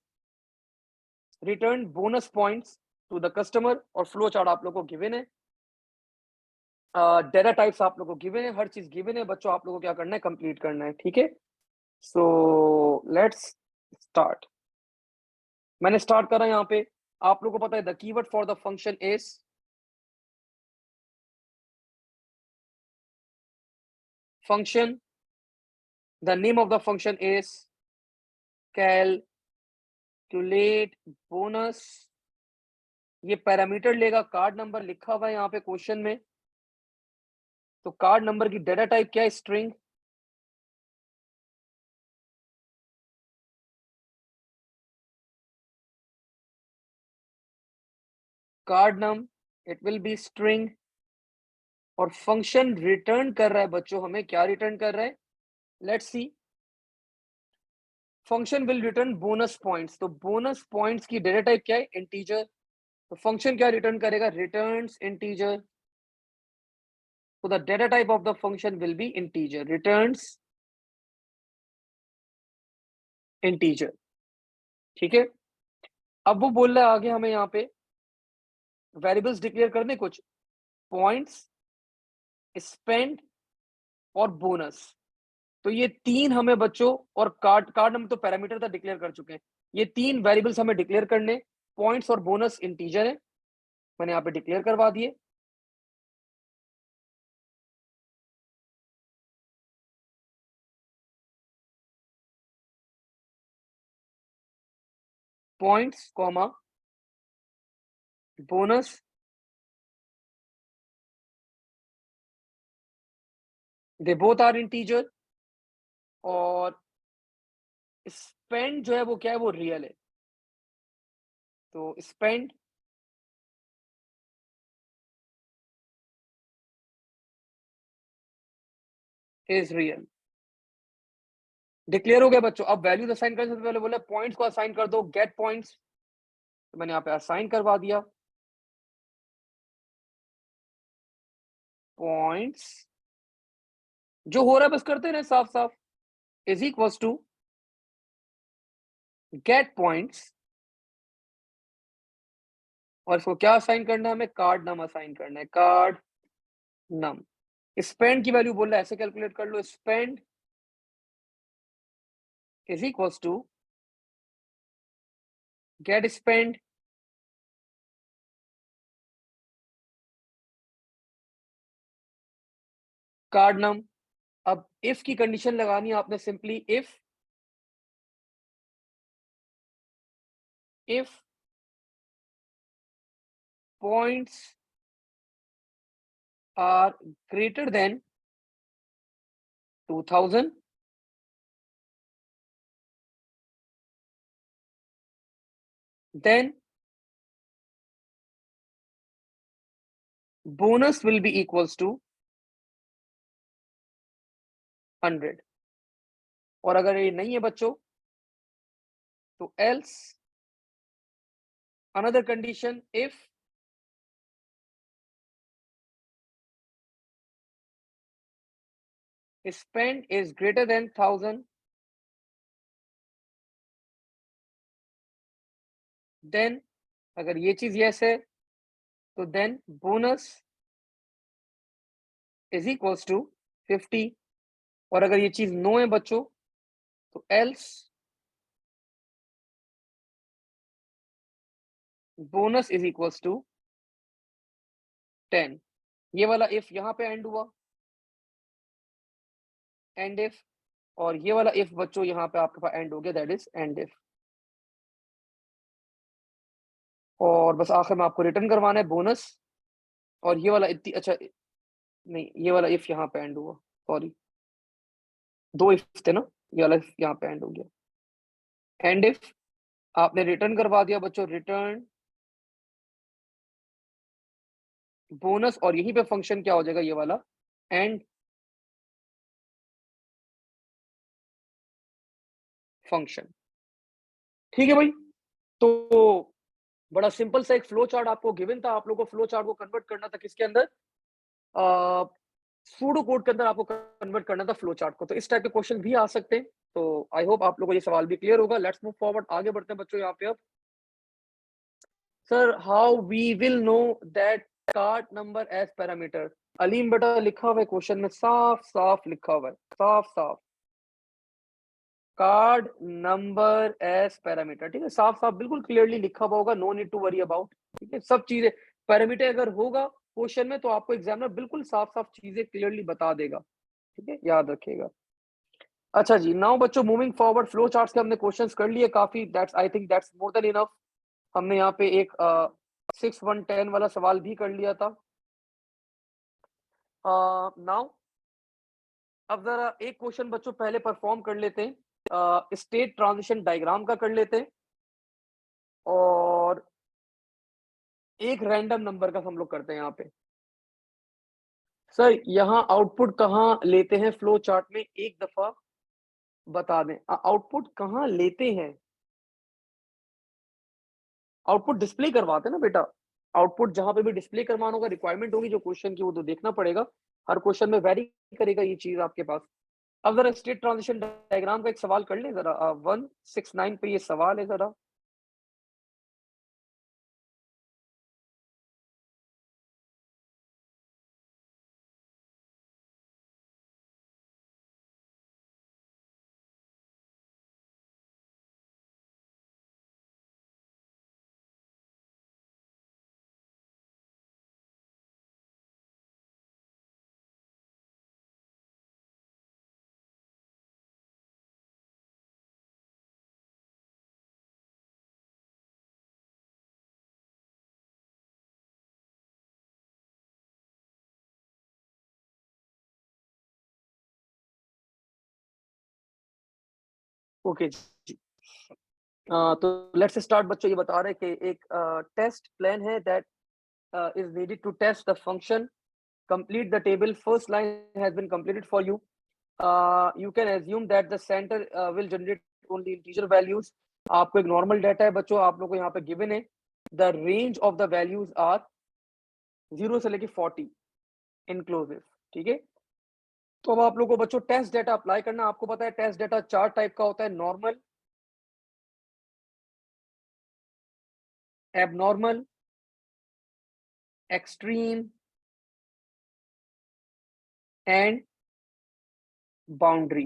S1: return bonus points to the customer. और फ्लो चार्ट आप लोग को गिवन है, डेटा टाइप्स आप लोग को गिवन है, हर चीज गिवन है बच्चों, आप लोग को क्या करना है, कंप्लीट करना है, ठीक है। So let's start. मैंने स्टार्ट करा यहाँ पे। आप लोग को पता है the keyword for the function is function, the name of the function is calculate bonus. ये पैरामीटर लेगा, कार्ड नंबर लिखा हुआ है यहाँ पे क्वेश्चन में, तो कार्ड नंबर की डेटा टाइप क्या है, string. Card num it will be string. और फंक्शन रिटर्न कर रहा है बच्चों, हमें क्या रिटर्न कर रहा है, let's see. Function will return bonus points, तो बोनस पॉइंट्स की डेटा टाइप क्या है, इंटीजर। तो फंक्शन क्या रिटर्न करेगा, रिटर्न्स इंटीजर। तो the data type of the function will be integer, returns integer, ठीक है। अब वो बोल रहा है आगे हमें यहाँ पे वेरिएबल्स डिक्लेयर करने कुछ, पॉइंट्स, स्पेंड और बोनस। तो ये तीन हमें बच्चों, और कार्ड कार्ड नंबर तो पैरामीटर था, डिक्लेयर कर चुके हैं। ये तीन वेरिएबल्स हमें डिक्लेयर करने, पॉइंट्स और बोनस इंटीजर है, मैंने यहाँ पे डिक्लेयर करवा दिए। Points comma bonus they both are integer, और स्पेंड जो है वो क्या है, वो रियल है। तो स्पेंड इज रियल। डिक्लेयर हो गया बच्चों। अब वैल्यूज असाइन करने से पहले बोला पॉइंट्स को असाइन कर दो, गेट पॉइंट्स। तो मैंने यहाँ पे असाइन करवा दिया पॉइंट्स। जो हो रहा है बस करते रहे साफ साफ। Is equals to get points, और इसको क्या असाइन करना है हमें, कार्ड नम असाइन करना है, कार्ड नम। स्पेंड की वैल्यू बोल रहा है ऐसे कैलकुलेट कर लो, spend is equals to get spend card num. अब इफ की कंडीशन लगानी है आपने, simply if points are greater than 2000, then bonus will be equals to 100। और अगर ये नहीं है बच्चों तो else another condition, if spend is greater than 1000, then अगर ये चीज yes है तो then bonus is equals to 50। और अगर ये चीज no है बच्चों तो else bonus is equals to 10। ये वाला if यहाँ पे एंड हुआ, एंड if, और ये वाला if बच्चों यहाँ पे आपके पास एंड हो गया, दैट इज एंड if। और बस आखिर में आपको रिटर्न करवाना है बोनस। और ये वाला इतनी अच्छा नहीं, ये वाला इफ यहाँ पे एंड हुआ, सॉरी, दो इफ थे ना, ये वाला if यहाँ पे एंड हो गया। एंड इफ आपने रिटर्न करवा दिया बच्चों, रिटर्न बोनस, और यहीं पे फंक्शन क्या हो जाएगा, ये वाला एंड फंक्शन। ठीक है भाई। तो बड़ा सिंपल सा एक फ्लो चार्ट आपको गिवन था, आप लोगों को फ्लो चार्ट को कन्वर्ट करना था किसके अंदर, सूडो कोड के अंदर आपको कन्वर्ट करना था फ्लो चार्ट को। तो इस टाइप के क्वेश्चन भी आ सकते हैं। तो आई होप आप लोगों को ये सवाल भी क्लियर होगा। लेट्स मूव फॉरवर्ड, आगे बढ़ते हैं बच्चों। यहाँ पे अब sir how we will know that card number as parameter. Aleem बेटा लिखा हुआ है क्वेश्चन में, साफ साफ लिखा हुआ है, साफ साफ कार्ड नंबर एज पैरामीटर। ठीक है, साफ साफ बिल्कुल क्लियरली लिखा हुआ होगा, no need to worry about. ठीक है, सब चीजें पैरामीटर अगर होगा क्वेश्चन में तो आपको एग्जामिनर बिल्कुल साफ साफ चीजें क्लियरली बता देगा। ठीक है, याद रखिएगा। अच्छा जी, नाउ बच्चों मूविंग फॉरवर्ड, फ्लो चार्ट्स के हमने क्वेश्चंस कर लिए काफी, that's I think that's more than enough. हमने यहाँ पे एक 6 1 10 वाला सवाल भी कर लिया था। नाउ अब जरा एक क्वेश्चन बच्चों पहले परफॉर्म कर लेते हैं, स्टेट ट्रांजिशन डायग्राम का कर लेते हैं, और एक रैंडम नंबर का हम लोग करते हैं यहाँ पे। सर यहाँ आउटपुट कहाँ लेते हैं फ्लो चार्ट में, एक दफा बता दें, आउटपुट कहाँ लेते हैं। आउटपुट डिस्प्ले करवाते हैं ना बेटा, आउटपुट जहां पे भी डिस्प्ले करवाना होगा, रिक्वायरमेंट होगी जो क्वेश्चन की, वो तो देखना पड़ेगा। हर क्वेश्चन में वेरी करेगा ये चीज आपके पास। अब जरा स्टेट ट्रांजिशन डायग्राम का एक सवाल कर ले जरा, 169 पे ये सवाल है जरा। ओके जी। तो लेट्स स्टार्ट बच्चों। ये बता रहे हैं कि एक टेस्ट प्लान है that is needed to test the function. Complete the table. First line has been completed for you. You can assume that the center will generate only integer values. आपको एक नॉर्मल डाटा है बच्चों, आप लोगों को यहाँ पे गिवन है the range of the values are 0 से लेके 40 इंक्लूसिव। ठीक है, तो अब आप लोगों को बच्चों टेस्ट डाटा अप्लाई करना। आपको पता है टेस्ट डाटा 4 टाइप का होता है, normal, abnormal, extreme and boundary.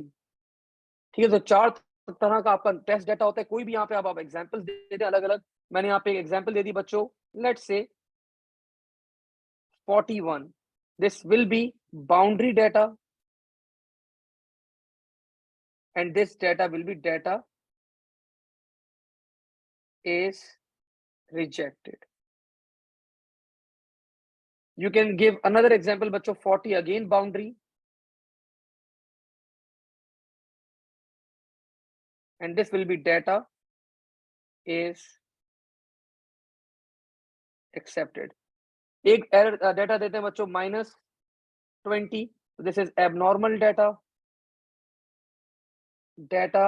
S1: ठीक है, तो 4 तरह का आपका टेस्ट डाटा होता है। कोई भी यहाँ पे आप एग्जांपल दे दें अलग अलग। मैंने यहाँ पे एक एग्जांपल दे दी बच्चों, let's say 41. This will be boundary data and this data will be data is rejected. You can give another example बच्चों, 40 again boundary and this will be data is accepted. एक एरर डाटा देते हैं बच्चों -20. This is abnormal data. Data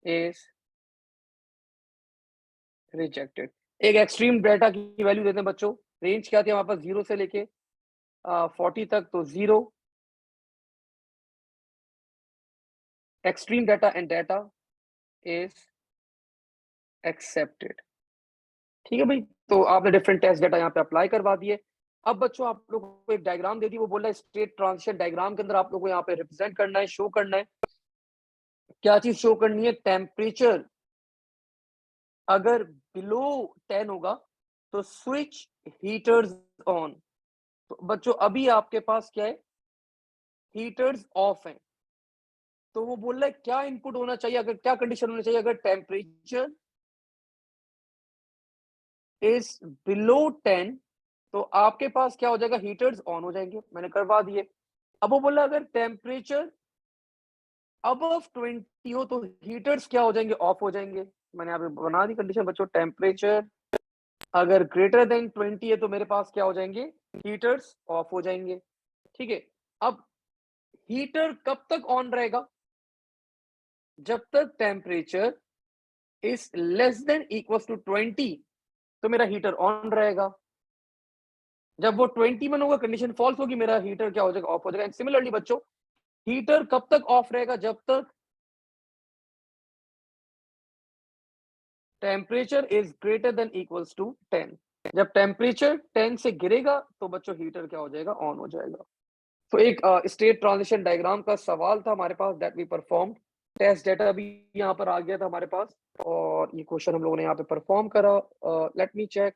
S1: is rejected. एक extreme data की value देते हैं बच्चों। रेंज क्या थी हमारे पास 0 से लेके 40 तक, तो 0 extreme data and data is accepted. ठीक है भाई, तो आपने डिफरेंट टेस्ट डाटा यहाँ पे अप्लाई करवा दिए। अब बच्चों आप लोगों को एक डायग्राम दे दी, वो बोल रहा है स्टेट ट्रांजिशन डायग्राम के अंदर आप लोगों को यहाँ पे रिप्रेजेंट करना है, शो करना है। क्या चीज शो करनी है? टेम्परेचर अगर बिलो 10 होगा तो स्विच हीटर्स ऑन। तो बच्चों अभी आपके पास क्या है? हीटर्स ऑफ है। तो वो बोल रहा है क्या इनपुट होना चाहिए, अगर क्या कंडीशन होनी चाहिए अगर टेम्परेचर इज बिलो 10, तो आपके पास क्या हो जाएगा? हीटर्स ऑन हो जाएंगे। मैंने करवा दिए। अब वो बोला अगर टेम्परेचर अबव 20 हो तो हीटर्स क्या हो जाएंगे? ऑफ हो जाएंगे। मैंने यहाँ पे बना दी कंडीशन बच्चों, टेम्परेचर अगर ग्रेटर देन 20 है तो मेरे पास क्या हो जाएंगे? हीटर्स ऑफ हो जाएंगे। ठीक है, अब हीटर कब तक ऑन रहेगा? जब तक temperature is less than equal to 20 तो मेरा हीटर ऑन रहेगा। जब वो 21 होगा, कंडीशन फॉल्स होगी, मेरा हीटर क्या हो जाएगा? ऑफ हो जाएगा। सिमिलरली बच्चों हीटर कब तक ऑफ रहेगा? जब तक temperature is greater than equals to 10। जब टेम्परेचर 10 से गिरेगा तो बच्चों हीटर क्या हो जाएगा? ऑन हो जाएगा। तो एक स्टेट ट्रांजिशन डायग्राम का सवाल था हमारे पास that we perform. Test data भी यहाँ पर आ गया था हमारे पास और ये क्वेश्चन हम लोगों ने यहाँ पे परफॉर्म करा। Let me check.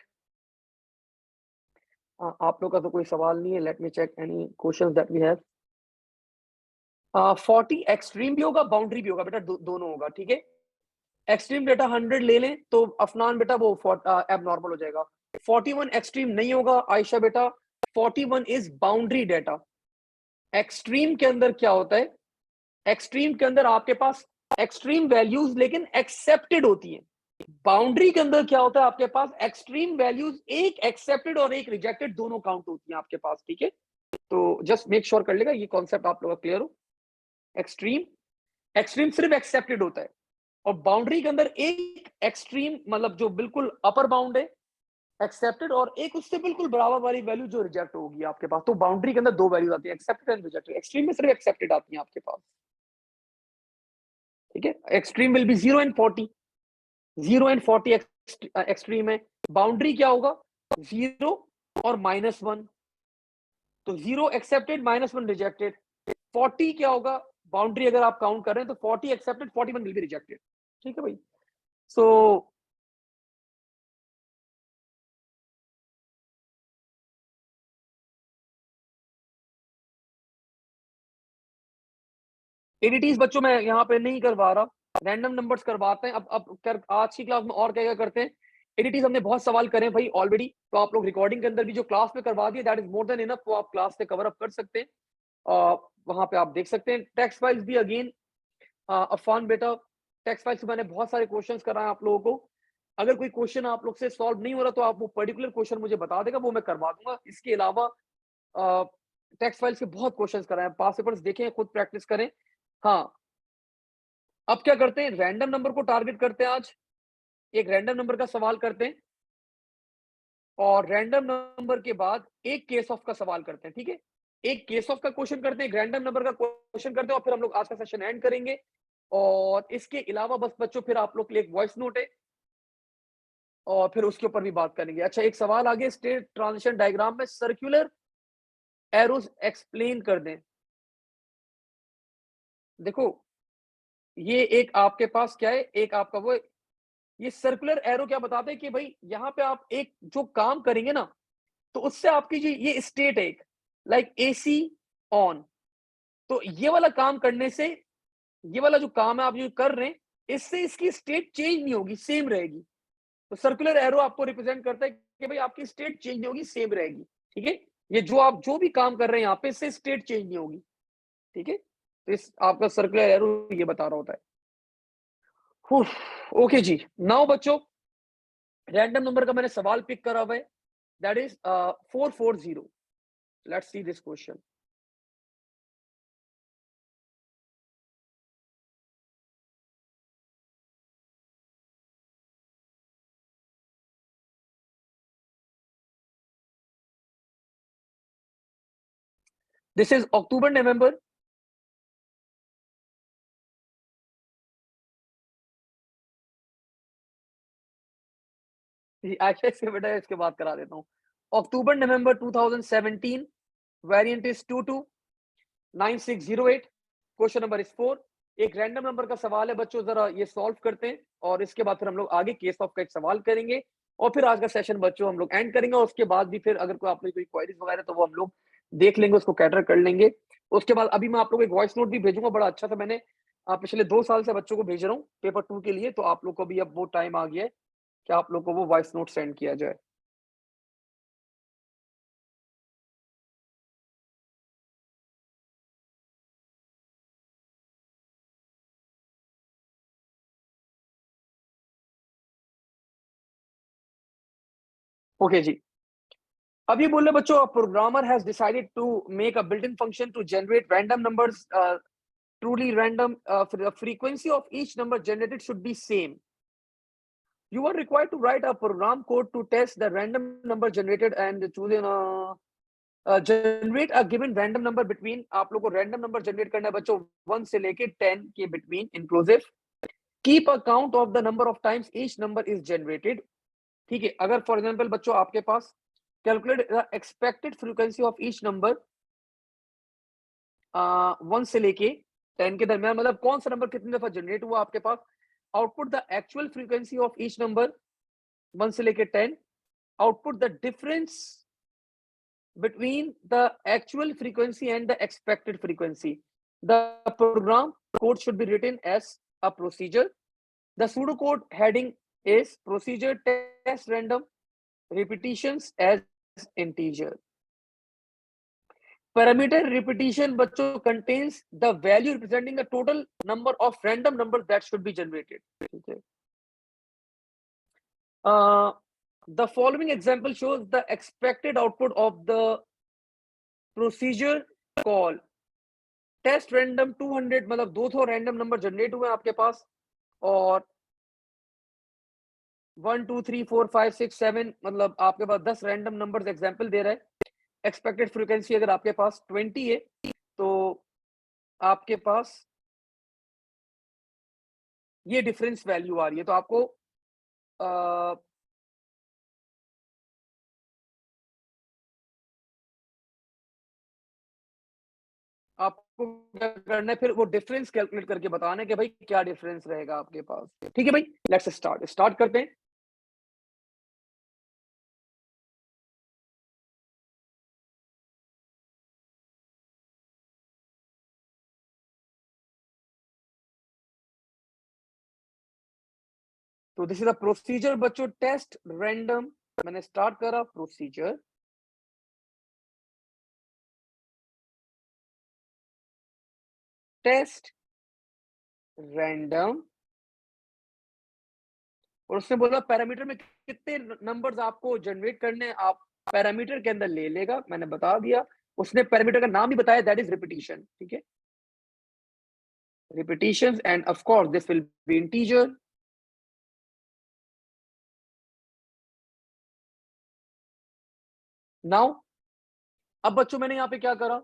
S1: आप लोग का तो कोई सवाल नहीं है। Let me check any questions that we have. 40 extreme भी होगा, बाउंड्री भी होगा बेटा, दोनों होगा। ठीक है, एक्सट्रीम डेटा 100 ले लें तो अफनान बेटा वो एबनॉर्मल हो जाएगा। 41 एक्सट्रीम नहीं होगा आयशा बेटा, 41 इज बाउंड्री डेटा। एक्सट्रीम के अंदर क्या होता है? एक्सट्रीम के अंदर आपके पास एक्सट्रीम वैल्यूज लेकिन एक्सेप्टेड होती है। बाउंड्री के अंदर क्या होता है? आपके पास एक्सट्रीम वैल्यूज एक एक्सेप्टेड और एक रिजेक्टेड दोनों काउंट होती है आपके पास। ठीक है, तो जस्ट मेक श्योर कर लेगा ये कॉन्सेप्ट आप लोगों का क्लियर हो। एक्सट्रीम एक्सट्रीम सिर्फ एक्सेप्टेड होता है और बाउंड्री के अंदर एक एक्सट्रीम मतलब जो बिल्कुल अपर बाउंड है एक्सेप्टेड और एक उससे बिल्कुल बराबर वाली वैल्यू जो रिजेक्ट होगी आपके पास। तो बाउंड्री के अंदर दो वैल्यूज आती है, एक्सेप्टेड एंड रिजेक्टेड। एक्सट्रीम में सिर्फ एक्सेप्टेड आती है आपके पास। ठीक है, extreme will be 0 and 40। 0 and 40 extreme है। बाउंड्री क्या होगा? 0 और -1। तो 0 एक्सेप्टेड, -1 रिजेक्टेड। 40 क्या होगा? बाउंड्री अगर आप काउंट कर रहे हैं तो 40 एक्सेप्टेड, 41 विल बी रिजेक्टेड। ठीक है भाई, सो एडीटीज बच्चों मैं यहाँ पे नहीं करवा रहा, रैंडम नंबर्स करवाते हैं। आज की क्लास में और क्या क्या करते हैं? एडीटीज हमने बहुत सवाल करे भाई ऑलरेडी, तो आप लोग रिकॉर्डिंग के अंदर भी जो क्लास में करवा दिए that is more than enough, वो आप क्लास से कवर अप कर सकते हैं। वहां पे आप देख सकते हैं। टेक्स्ट फाइल्स भी अगेन अफान बेटा, टेक्स्ट फाइल से मैंने बहुत सारे क्वेश्चंस कराए आप लोगों को। अगर कोई क्वेश्चन आप लोग से सॉल्व नहीं हो रहा तो आप वो पर्टिकुलर क्वेश्चन मुझे बता देगा, वो मैं करवा दूंगा। इसके अलावा टेक्स्ट फाइल से बहुत क्वेश्चंस कराए, पास पेपर्स देखें, खुद प्रैक्टिस करें। हाँ, अब क्या करते हैं, रैंडम नंबर को टारगेट करते हैं आज। एक रैंडम नंबर का सवाल करते हैं और रैंडम नंबर के बाद एक केस ऑफ का सवाल करते हैं, ठीक है? एक केस ऑफ का क्वेश्चन करते हैं, एक रैंडम नंबर का क्वेश्चन करते हैं और फिर हम लोग आज का सेशन एंड करेंगे। और इसके अलावा बस बच्चों फिर आप लोग के लिए एक वॉइस नोट है और फिर उसके ऊपर भी बात करेंगे। अच्छा, एक सवाल आगे, स्टेट ट्रांजिशन डायग्राम में सर्कुलर एरोस एक्सप्लेन कर दें। देखो, ये एक आपके पास क्या है, एक आपका वो, ये सर्कुलर एरो क्या बताते हैं कि भाई यहाँ पे आप एक जो काम करेंगे ना, तो उससे आपकी जो ये स्टेट है एक, लाइक एसी ऑन, तो ये वाला काम करने से, ये वाला जो काम है आप जो कर रहे हैं, इससे इसकी स्टेट चेंज नहीं होगी, सेम रहेगी। तो सर्कुलर एरो आपको रिप्रेजेंट करता है कि भाई आपकी स्टेट चेंज नहीं होगी, सेम रहेगी। ठीक है, ये जो आप जो भी काम कर रहे हैं यहाँ पे, इससे स्टेट चेंज नहीं होगी। ठीक है, तो इस आपका सर्कुलर एरो ये बता रहा होता है। ओके जी, नाउ बच्चों, रैंडम नंबर का मैंने सवाल पिक करा हुआ है, that is 440। Let's see this question. This is October November. आशा से बेटा इसके बात करा देता हूँ। October November 2017, variant is 229608, question number is 4। एक रैंडम नंबर का सवाल है बच्चों, जरा ये सॉल्व करते हैं और इसके बाद फिर हम लोग आगे केस ऑफ का एक सवाल करेंगे और फिर आज का सेशन बच्चों हम लोग एंड करेंगे। और उसके बाद भी फिर अगर कोई आप लोग कोई क्वेरीज वगैरह तो वो हम लोग देख लेंगे, उसको कैटर कर लेंगे। उसके बाद अभी मैं आप लोग को एक वॉइस नोट भी भेजूंगा, बड़ा अच्छा सा, मैंने पिछले 2 साल से बच्चों को भेज रहा हूँ पेपर 2 के लिए, तो आप लोग को भी अब वो टाइम आ गया है कि आप लोग को वो वॉइस नोट सेंड किया जाए। ओके जी, अब ये बोल रहे बच्चों, programmer has decided to make a built in function to generate random numbers, truly random, the frequency of each number generated should be same. You are required to write a program code to test the random number generated and choose generate a given random number between, आप लोग को random number generate करना है बच्चों 1 से लेके 10 के between inclusive. Keep a count of the number of times each number is generated. ठीक है, अगर फॉर एग्जाम्पल बच्चों आपके पास calculate the expected frequency of each number 1 से लेके 10 के दरमियान, मतलब कौन सा नंबर कितनी दफा जनरेट हुआ आपके पास, output the actual frequency of each number 1 से लेके 10, output the difference between the actual frequency and the expected frequency. The program code should be written as a procedure. The pseudocode heading is procedure test random repetitions as integer. Parameter repetition बच्चों contains the value representing the total number of random numbers that should be generated. Okay. The following example shows the expected output of the procedure call test random 200, मतलब 200 random number generate हुए आपके पास और 1 2 3 4 5 6 7, मतलब आपके पास 10 random numbers example दे रहा है। Expected frequency अगर आपके पास 20 है तो आपके पास ये डिफरेंस वैल्यू आ रही है, तो आपको आ, आपको क्या करना है, फिर वो डिफरेंस कैलकुलेट करके बताना है कि भाई क्या डिफरेंस रहेगा आपके पास। ठीक है भाई, लेट्स स्टार्ट करते हैं। तो दिस इज अ प्रोसीजर बच्चों, टेस्ट रैंडम, मैंने स्टार्ट करा प्रोसीजर टेस्ट रैंडम, और उसने बोला पैरामीटर में कितने नंबर्स आपको जनरेट करने हैं, आप पैरामीटर के अंदर ले लेगा, मैंने बता दिया। उसने पैरामीटर का नाम ही बताया, दैट इज रिपीटिशन, ठीक है, repetitions, and of course this will be integer. Now अब बच्चों मैंने यहाँ पे क्या करा,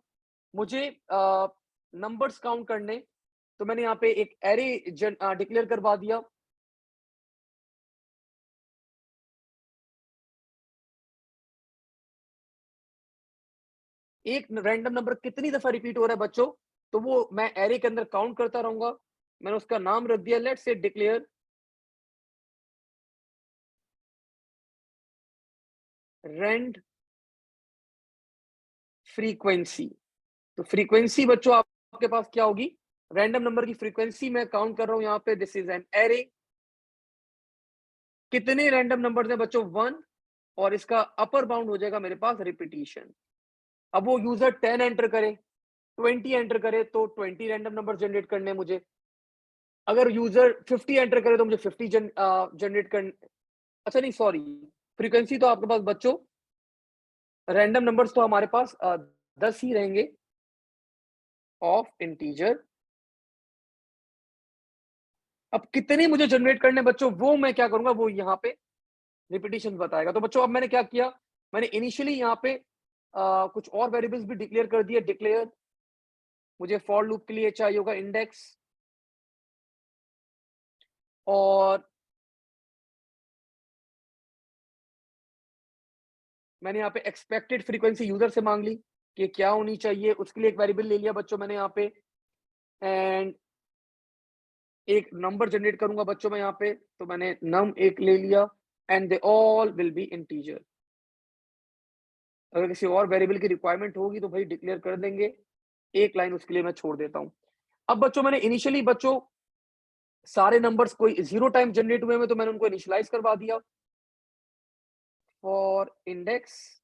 S1: मुझे नंबर्स काउंट करने, तो मैंने यहाँ पे एक एरे डिक्लेयर करवा दिया। एक रैंडम नंबर कितनी दफा रिपीट हो रहा है बच्चों, तो वो मैं एरे के अंदर काउंट करता रहूंगा। मैंने उसका नाम रख दिया, let's say declare rand frequency. तो फ्रीक्वेंसी बच्चों आपके पास क्या होगी, रैंडम नंबर की फ्रीक्वेंसी मैं काउंट कर रहा हूं यहाँ पे, दिस इज एन एरे। कितने रैंडम नंबर्स हैं बच्चों, 1, और इसका अपर बाउंड हो जाएगा मेरे पास रिपीटिशन। अब वो यूजर 10 एंटर करे, 20 एंटर करे, तो 20 रैंडम नंबर जनरेट करने हैं मुझे। अगर यूजर 50 एंटर करे तो मुझे 50 जनरेट करने, अच्छा नहीं सॉरी, फ्रीक्वेंसी तो आपके पास बच्चों, रैंडम नंबर्स तो हमारे पास 10 ही रहेंगे ऑफ इंटीजर। अब कितने मुझे जनरेट करने बच्चों, वो मैं क्या करूंगा, वो यहाँ पे रिपीटिशन बताएगा। तो बच्चों अब मैंने क्या किया, मैंने इनिशियली यहाँ पे कुछ और वेरिएबल्स भी डिक्लेयर कर दिए। डिक्लेयर मुझे फॉर लूप के लिए चाहिए होगा इंडेक्स, और मैंने यहाँ पे एक्सपेक्टेड फ्रीक्वेंसी यूजर से मांग ली कि क्या होनी चाहिए, उसके लिए एक वेरिएबल ले लिया बच्चों मैंने यहाँ पे, एंड एक नंबर जनरेट करूंगा बच्चों मैं यहाँ पे, तो मैंने नम एक ले लिया, and they all will be integer. अगर किसी और वेरिएबल की रिक्वायरमेंट होगी तो भाई डिक्लेयर कर देंगे, एक लाइन उसके लिए मैं छोड़ देता हूँ। अब बच्चों मैंने इनिशियली बच्चों सारे नंबर्स कोई 0 टाइम जनरेट हुए हैं, तो मैंने उनको इनिशियलाइज करवा दिया। For index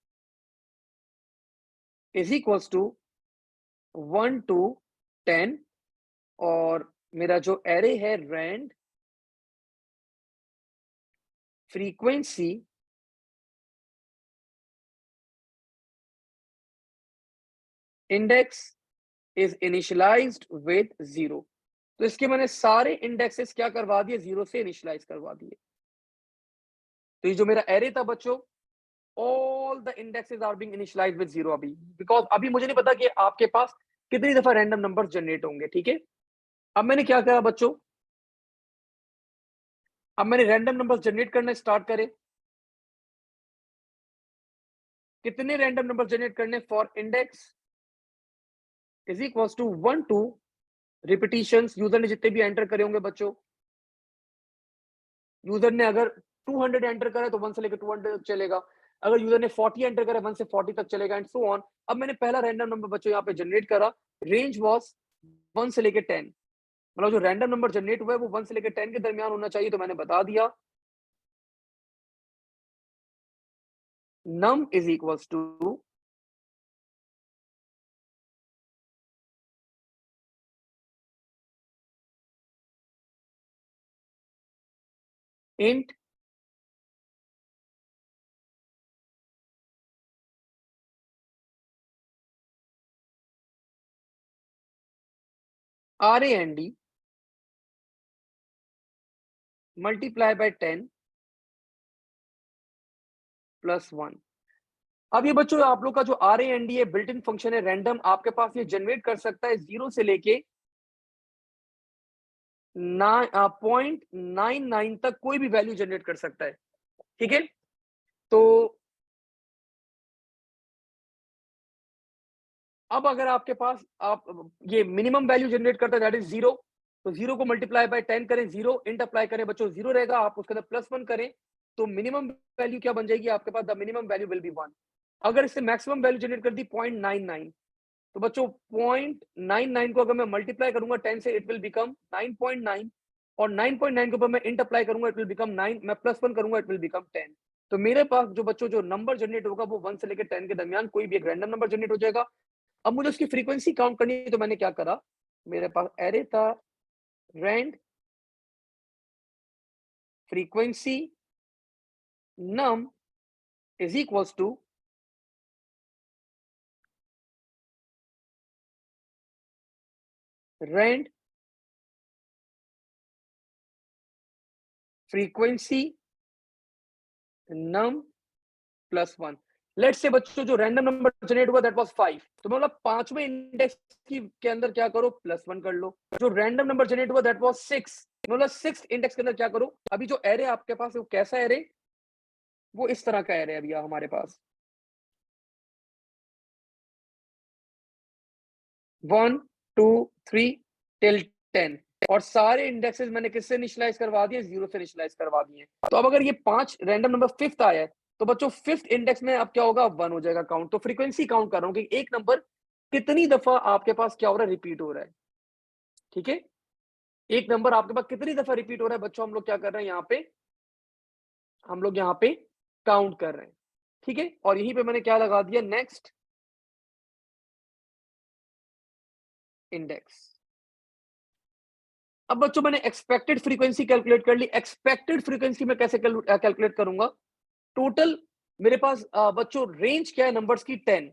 S1: is equals to 1 to 10, और मेरा जो एरे है rand frequency index is initialized with 0। तो इसके मैंने सारे इंडेक्सेस क्या करवा दिए, 0 से इनिशियलाइज करवा दिए। तो ये जो मेरा एरे था बच्चों, all the indexes are being initialized with 0 अभी, बिकॉज अभी मुझे नहीं पता कि आपके पास कितनी दफा रैंडम नंबर जनरेट होंगे, ठीक है। अब मैंने क्या करा बच्चों, अब मैंने रैंडम नंबर जनरेट करना स्टार्ट करे। कितने रैंडम नंबर जनरेट करने, for index is equals to 1 to repetitions, user ने जितने भी एंटर करे होंगे बच्चों, यूजर ने अगर 200 एंटर करा तो 1 से लेकर 200 तक चलेगा, अगर यूजर ने 40 एंटर करा 1 से 40 तक चलेगा, एंड सो ऑन। अब मैंने पहला रैंडम नंबर बच्चों यहाँ पे जनरेट करा, रेंज वाज 1 से लेकर 10, मतलब जो रैंडम नंबर जनरेट हुआ है वो 1 से लेकर 10 के दरमियान होना चाहिए, तो मैंने बता दिया num is equals to int rand multiply by 10 plus 1। अब ये बच्चों आप लोग का जो R and D built in function है रैंडम, आपके पास ये जनरेट कर सकता है 0 से लेके 0.99 तक कोई भी वैल्यू जनरेट कर सकता है, ठीक है। तो अब अगर आपके पास आप ये मिनिमम वैल्यू जनरेट करता है दैट इज 0, तो 0 को मल्टीप्लाई बाय 10 करें, 0 इंट अप्लाई करें बच्चों, 0 रहेगा, आप उसके अंदर +1 करें, तो मिनिमम वैल्यू क्या बन जाएगी आपके पास, the minimum value will be 1। अगर इससे मैक्सिमम वैल्यू जनरेट कर दी 0.99, तो बच्चों 0.99 को अगर मैं मल्टीप्लाई करूंगा 10 से, इट विल बिकम 9.9, और 9.9 के ऊपर मैं इंट अप्लाई करूंगा, इट विल बिकम 9, मैं +1 करूंगा, इट विल बिकम 10। तो मेरे पास जो बच्चों जो नंबर जनरेट होगा वो 1 से लेकर 10 के दरमियान कोई भी एक रैंडम नंबर जनरेट हो जाएगा। अब मुझे उसकी फ्रीक्वेंसी काउंट करनी है, तो मैंने क्या करा, मेरे पास एरे था rand frequency num is equals to rand frequency num plus 1। Let's say बच्चों जो रैंडम नंबर जनरेट हुआ दैट वाज 5, तो मतलब पांचवें इंडेक्स के अंदर क्या करो, +1 कर लो। जो रैंडम नंबर जनरेट हुआ दैट वाज 6, मतलब 6th इंडेक्स के अंदर क्या करो, अभी जो एरे आपके पास है वो कैसा एरे, वो इस तरह का एरे अभी हमारे पास 1 2 3 टिल 10, और सारे इंडेक्सेस मैंने किससे इनिशियलाइज करवा दिए, 0 से इनिशियलाइज करवा दिए। तो अब अगर ये 5 रैंडम नंबर 5th आया है, तो बच्चों 5th इंडेक्स में अब क्या होगा, 1 हो जाएगा काउंट। तो फ्रीक्वेंसी काउंट कर रहा हूं कि एक नंबर कितनी दफा आपके पास क्या हो रहा है, रिपीट हो रहा है। ठीक है, एक नंबर आपके पास कितनी दफा रिपीट हो रहा है बच्चों, हम लोग क्या कर रहे हैं यहाँ पे, हम लोग यहाँ पे काउंट कर रहे हैं। ठीक है, और यहीं पे मैंने क्या लगा दिया, नेक्स्ट इंडेक्स। अब बच्चों मैंने एक्सपेक्टेड फ्रीक्वेंसी कैलकुलेट कर ली। एक्सपेक्टेड फ्रीक्वेंसी में कैसे कैलकुलेट करूंगा, टोटल मेरे पास बच्चों रेंज क्या है नंबर्स की, 10।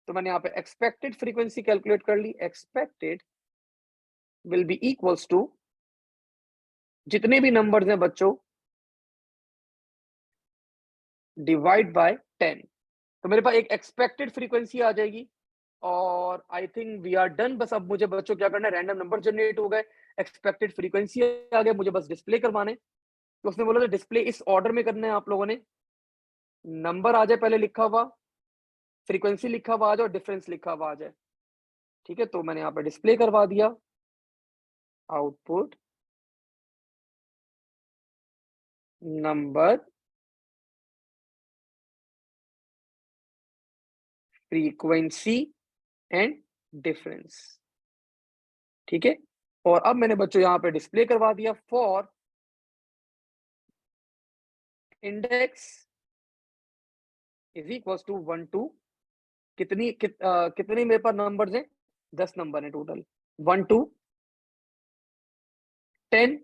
S1: तो मैंने यहाँ पे एक्सपेक्टेड फ्रीक्वेंसी कैलकुलेट कर ली। Expected will be equals to जितने भी नंबर्स हैं बच्चों डिवाइड बाय 10। तो मेरे पास एक एक्सपेक्टेड फ्रीक्वेंसी आ जाएगी, और I think we are done. बस अब मुझे बच्चों क्या करना है, रैंडम नंबर जनरेट हो गए, एक्सपेक्टेड फ्रीक्वेंसी आ गए, मुझे बस डिस्प्ले करवाने। तो उसने बोला था डिस्प्ले इस ऑर्डर में करना है आप लोगों ने, नंबर आ जाए पहले लिखा हुआ, फ्रीक्वेंसी लिखा हुआ आ जाए और डिफरेंस लिखा हुआ आ जाए। ठीक है, तो मैंने यहाँ पे डिस्प्ले करवा दिया, output number frequency and difference. ठीक है, और अब मैंने बच्चों यहाँ पे डिस्प्ले करवा दिया for index is equal to 1 2, कितनी मेरे पास नंबर्स हैं, 10 नंबर है टोटल, 1 2 10।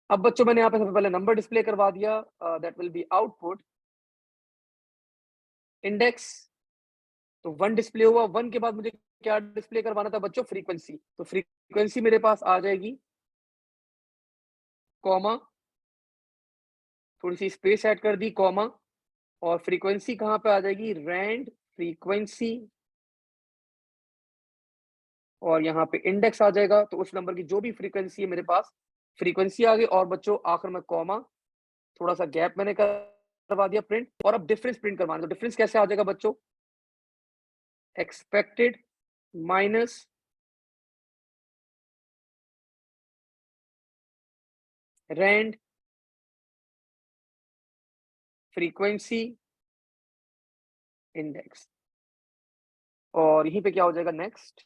S1: अब बच्चों मैंने यहाँ पे सबसे पहले नंबर डिस्प्ले करवा दिया, that will B output index. तो 1 डिस्प्ले हुआ, 1 के बाद मुझे क्या डिस्प्ले करवाना था बच्चों, फ्रीक्वेंसी। तो फ्रीक्वेंसी मेरे पास आ जाएगी, कॉमा, थोड़ी सी स्पेस ऐड कर दी, कॉमा, और फ्रीक्वेंसी कहाँ पे आ जाएगी, रैंड फ्रीक्वेंसी, और यहाँ पे इंडेक्स आ जाएगा। तो उस नंबर की जो भी फ्रीक्वेंसी है मेरे पास, फ्रीक्वेंसी आ गई, और बच्चों आखिर में कॉमा, थोड़ा सा गैप मैंने करवा दिया प्रिंट, और अब डिफरेंस प्रिंट करवाना। तो डिफरेंस कैसे आ जाएगा बच्चों, expected minus rand frequency index, और यहीं पे क्या हो जाएगा, नेक्स्ट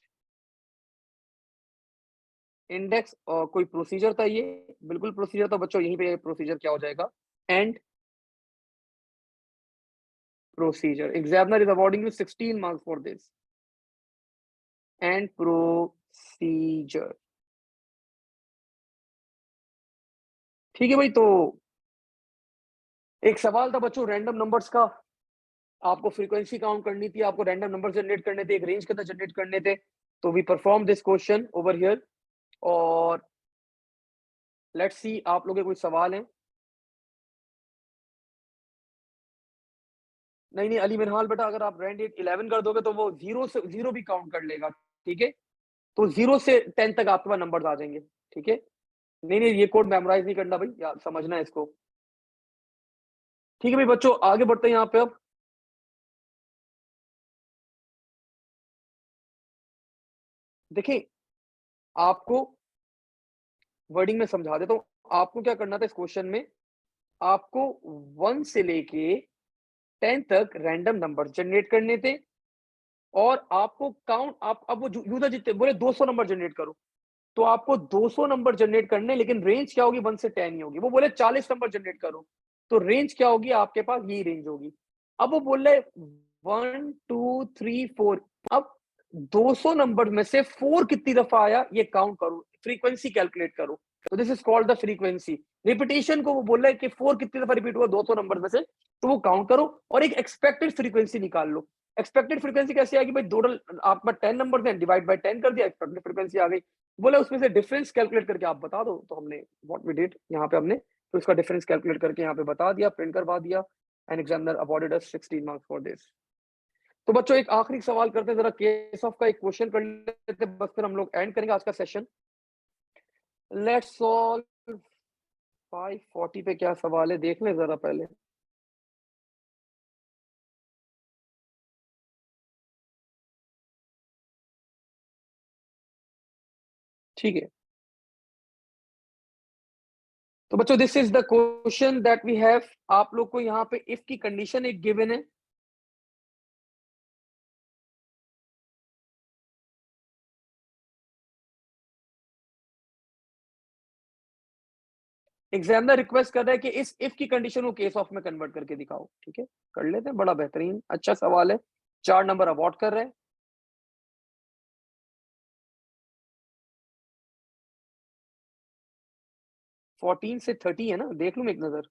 S1: इंडेक्स। और कोई प्रोसीजर था ये, बिल्कुल प्रोसीजर, तो बच्चों यहीं पे प्रोसीजर क्या हो जाएगा, and procedure. Examiner is awarding you 16 marks for this, and procedure. ठीक है भाई, तो एक सवाल था बच्चों रैंडम नंबर्स का, आपको फ्रीक्वेंसी काउंट करनी थी, आपको रैंडम नंबर जनरेट करने थे, एक रेंज के अंदर जनरेट करने थे। तो we perform this question over here, और लेट्स सी आप लोगों के कोई सवाल हैं। नहीं नहीं अली मिनहाल बेटा, अगर आप रैंड 11 कर दोगे तो वो 0 भी काउंट कर लेगा। ठीक है, तो 0 से 10 तक आपके पास नंबर आ जाएंगे। ठीक है, नहीं नहीं ये कोड मेमोराइज नहीं करना भाई, यार समझना है इसको। ठीक है भाई बच्चों, आगे बढ़ते हैं यहाँ पे। अब देखिए, आपको वर्डिंग में समझा देता हूँ। आपको क्या करना था इस क्वेश्चन में, आपको 1 से लेके 10 तक रैंडम नंबर जनरेट करने थे, और आपको काउंट, आप अब वो यूजर जितने बोले 200 नंबर जनरेट करो, तो आपको 200 नंबर जनरेट करने, लेकिन रेंज क्या होगी, 1 से 10 ही होगी। वो बोले 40 नंबर जनरेट करो, तो रेंज क्या होगी आपके पास, यही रेंज होगी। अब वो बोल रहे 1 2 3 4, अब 200 नंबर में से 4 कितनी दफा आया ये काउंट करो, फ्रीक्वेंसी कैलकुलेट करो। तो this is called the frequency. Repetition को वो बोल रहा है कि 4 कितनी दफा रिपीट हुआ 200 नंबर में से, तो वो काउंट करो और एक एक्सपेक्टेड फ्रीक्वेंसी निकाल लो। एक्सपेक्टेड फ्रीक्वेंसी कैसे आएगी भाई, टोटल आपका 10 नंबर है, डिवाइड बाय 10 कर दिया, एक्सपेक्टेड फ्रीक्वेंसी आ गई। बोला उसमें से डिफरेंस कैलकुलेट करके आप बता दो। तो हमने व्हाट वी डिड, यहाँ पे हमने तो इसका डिफरेंस कैलकुलेट करके यहाँ पे बता दिया, प्रिंट करवा दिया, and examiner awarded us 16 marks for this. तो बच्चों एक आखिरी सवाल करते हैं, जरा केस ऑफ का एक क्वेश्चन कर लेते हैं, बस फिर हम लोग एंड करेंगे आज का सेशन। लेट्स सॉल्व 540 पे क्या सवाल है देख ले जरा पहले। ठीक है, तो बच्चों this is the question that we have. आप लोग को यहाँ पे इफ की कंडीशन एक गिवन है। एग्जामिनर रिक्वेस्ट कर रहा है कि इस इफ की कंडीशन को केस ऑफ में कन्वर्ट करके दिखाओ। ठीक है, कर लेते हैं, बड़ा बेहतरीन अच्छा सवाल है, 4 नंबर अवॉर्ड कर रहे हैं। फोर्टीन से 30 है ना, देख लूं एक नजर।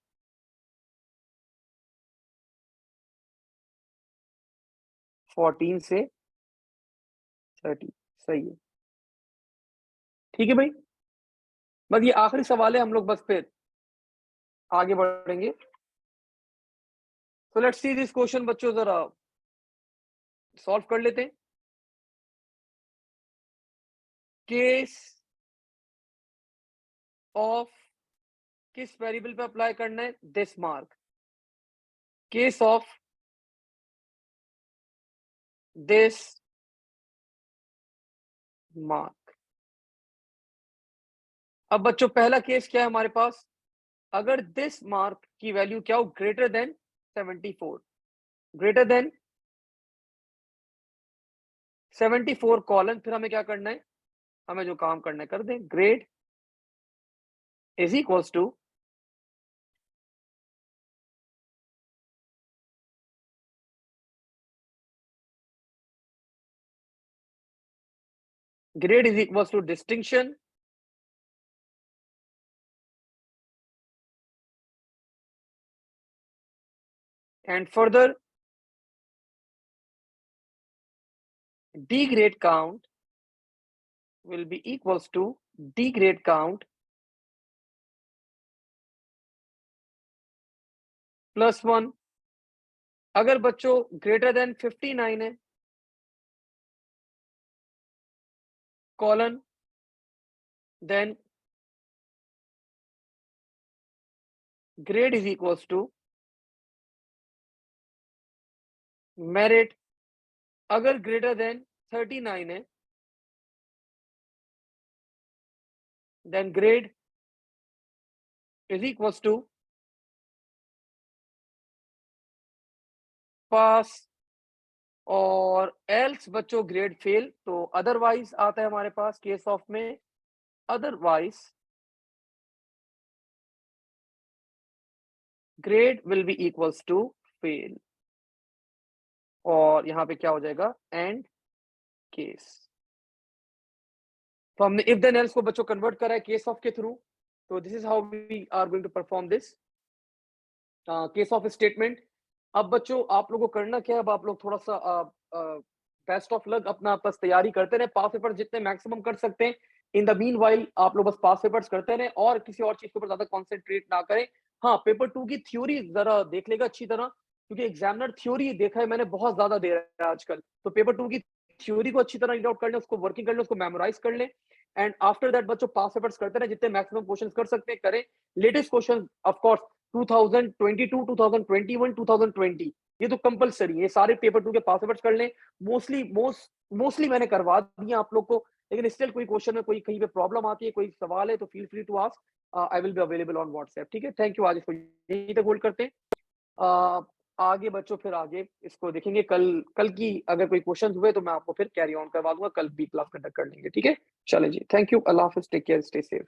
S1: 14 से 30 सही है। ठीक है भाई, बस ये आखिरी सवाल है, हम लोग बस फिर आगे बढ़ेंगे। तो लेट्स सी दिस क्वेश्चन बच्चों, जरा सॉल्व कर लेते हैं। केस ऑफ किस वेरिएबल पे अप्लाई करना है, this mark. Case of this mark. अब बच्चों पहला केस क्या है हमारे पास, अगर दिस मार्क की वैल्यू क्या हो, greater than 74, greater than 74 colon, फिर हमें क्या करना है, हमें जो काम करना है कर दें, grade is equals to grade is equals to distinction and further D grade count will be equals to D grade count plus 1। अगर बच्चों ग्रेटर देन 59 है colon, then grade is equals to merit। अगर greater than 39 है then grade is equals to pass, और else बच्चों grade fail, तो otherwise आता है हमारे पास केस ऑफ में, otherwise grade will be equals to fail, और यहां पे क्या हो जाएगा, एंड केस। तो हमने इफ देन एल्स को बच्चों कन्वर्ट करा है केस ऑफ के थ्रू। तो this is how we are going to perform this case of statement. अब बच्चों आप लोगों को करना क्या है, अब आप लोग थोड़ा सा बेस्ट ऑफ लक अपना बस तैयारी करते रहे, पास पेपर जितने मैक्सिमम कर सकते हैं। इन द मीन वाइल आप लोग बस पास पेपर्स करते रहे और किसी और चीज के ऊपर ज्यादा कॉन्सेंट्रेट ना करें। हाँ, पेपर 2 की थ्योरी जरा देख लेगा अच्छी तरह, क्योंकि एग्जामिनर थ्योरी देखा है मैंने बहुत ज्यादा दे रहा है आजकल। तो पेपर 2 की थ्योरी को अच्छी तरह रीड आउट कर लें, उसको वर्किंग कर लें, उसको मेमोराइज कर लें, एंड आफ्टर दैट बच्चों पास पेपर्स करते रहे, जितने मैक्सिमम क्वेश्चंस कर सकते हैं करें। लेटेस्ट क्वेश्चन ऑफ कोर्स 2022, 2021, 2020 ये तो कंपलसरी है, ये सारे पेपर 2 के पास पेपर्स कर लें। मोस्टली मैंने करवा दिया आप लोग को, लेकिन स्टिल कोई क्वेश्चन में कोई कहीं पे प्रॉब्लम आती है, कोई सवाल है, तो feel free to ask, I will be available on WhatsApp. ठीक है, थैंक यू, आज इसको यहीं तक होल्ड करते हैं। आगे बच्चों फिर आगे इसको देखेंगे, कल कल की अगर कोई क्वेश्चन हुए तो मैं आपको फिर कैरी ऑन करवा दूंगा, कल भी क्लास कंडक्ट कर लेंगे। ठीक है, चले जी, थैंक यू, अल्लाह हाफिज, टेक केयर, स्टे सेफ।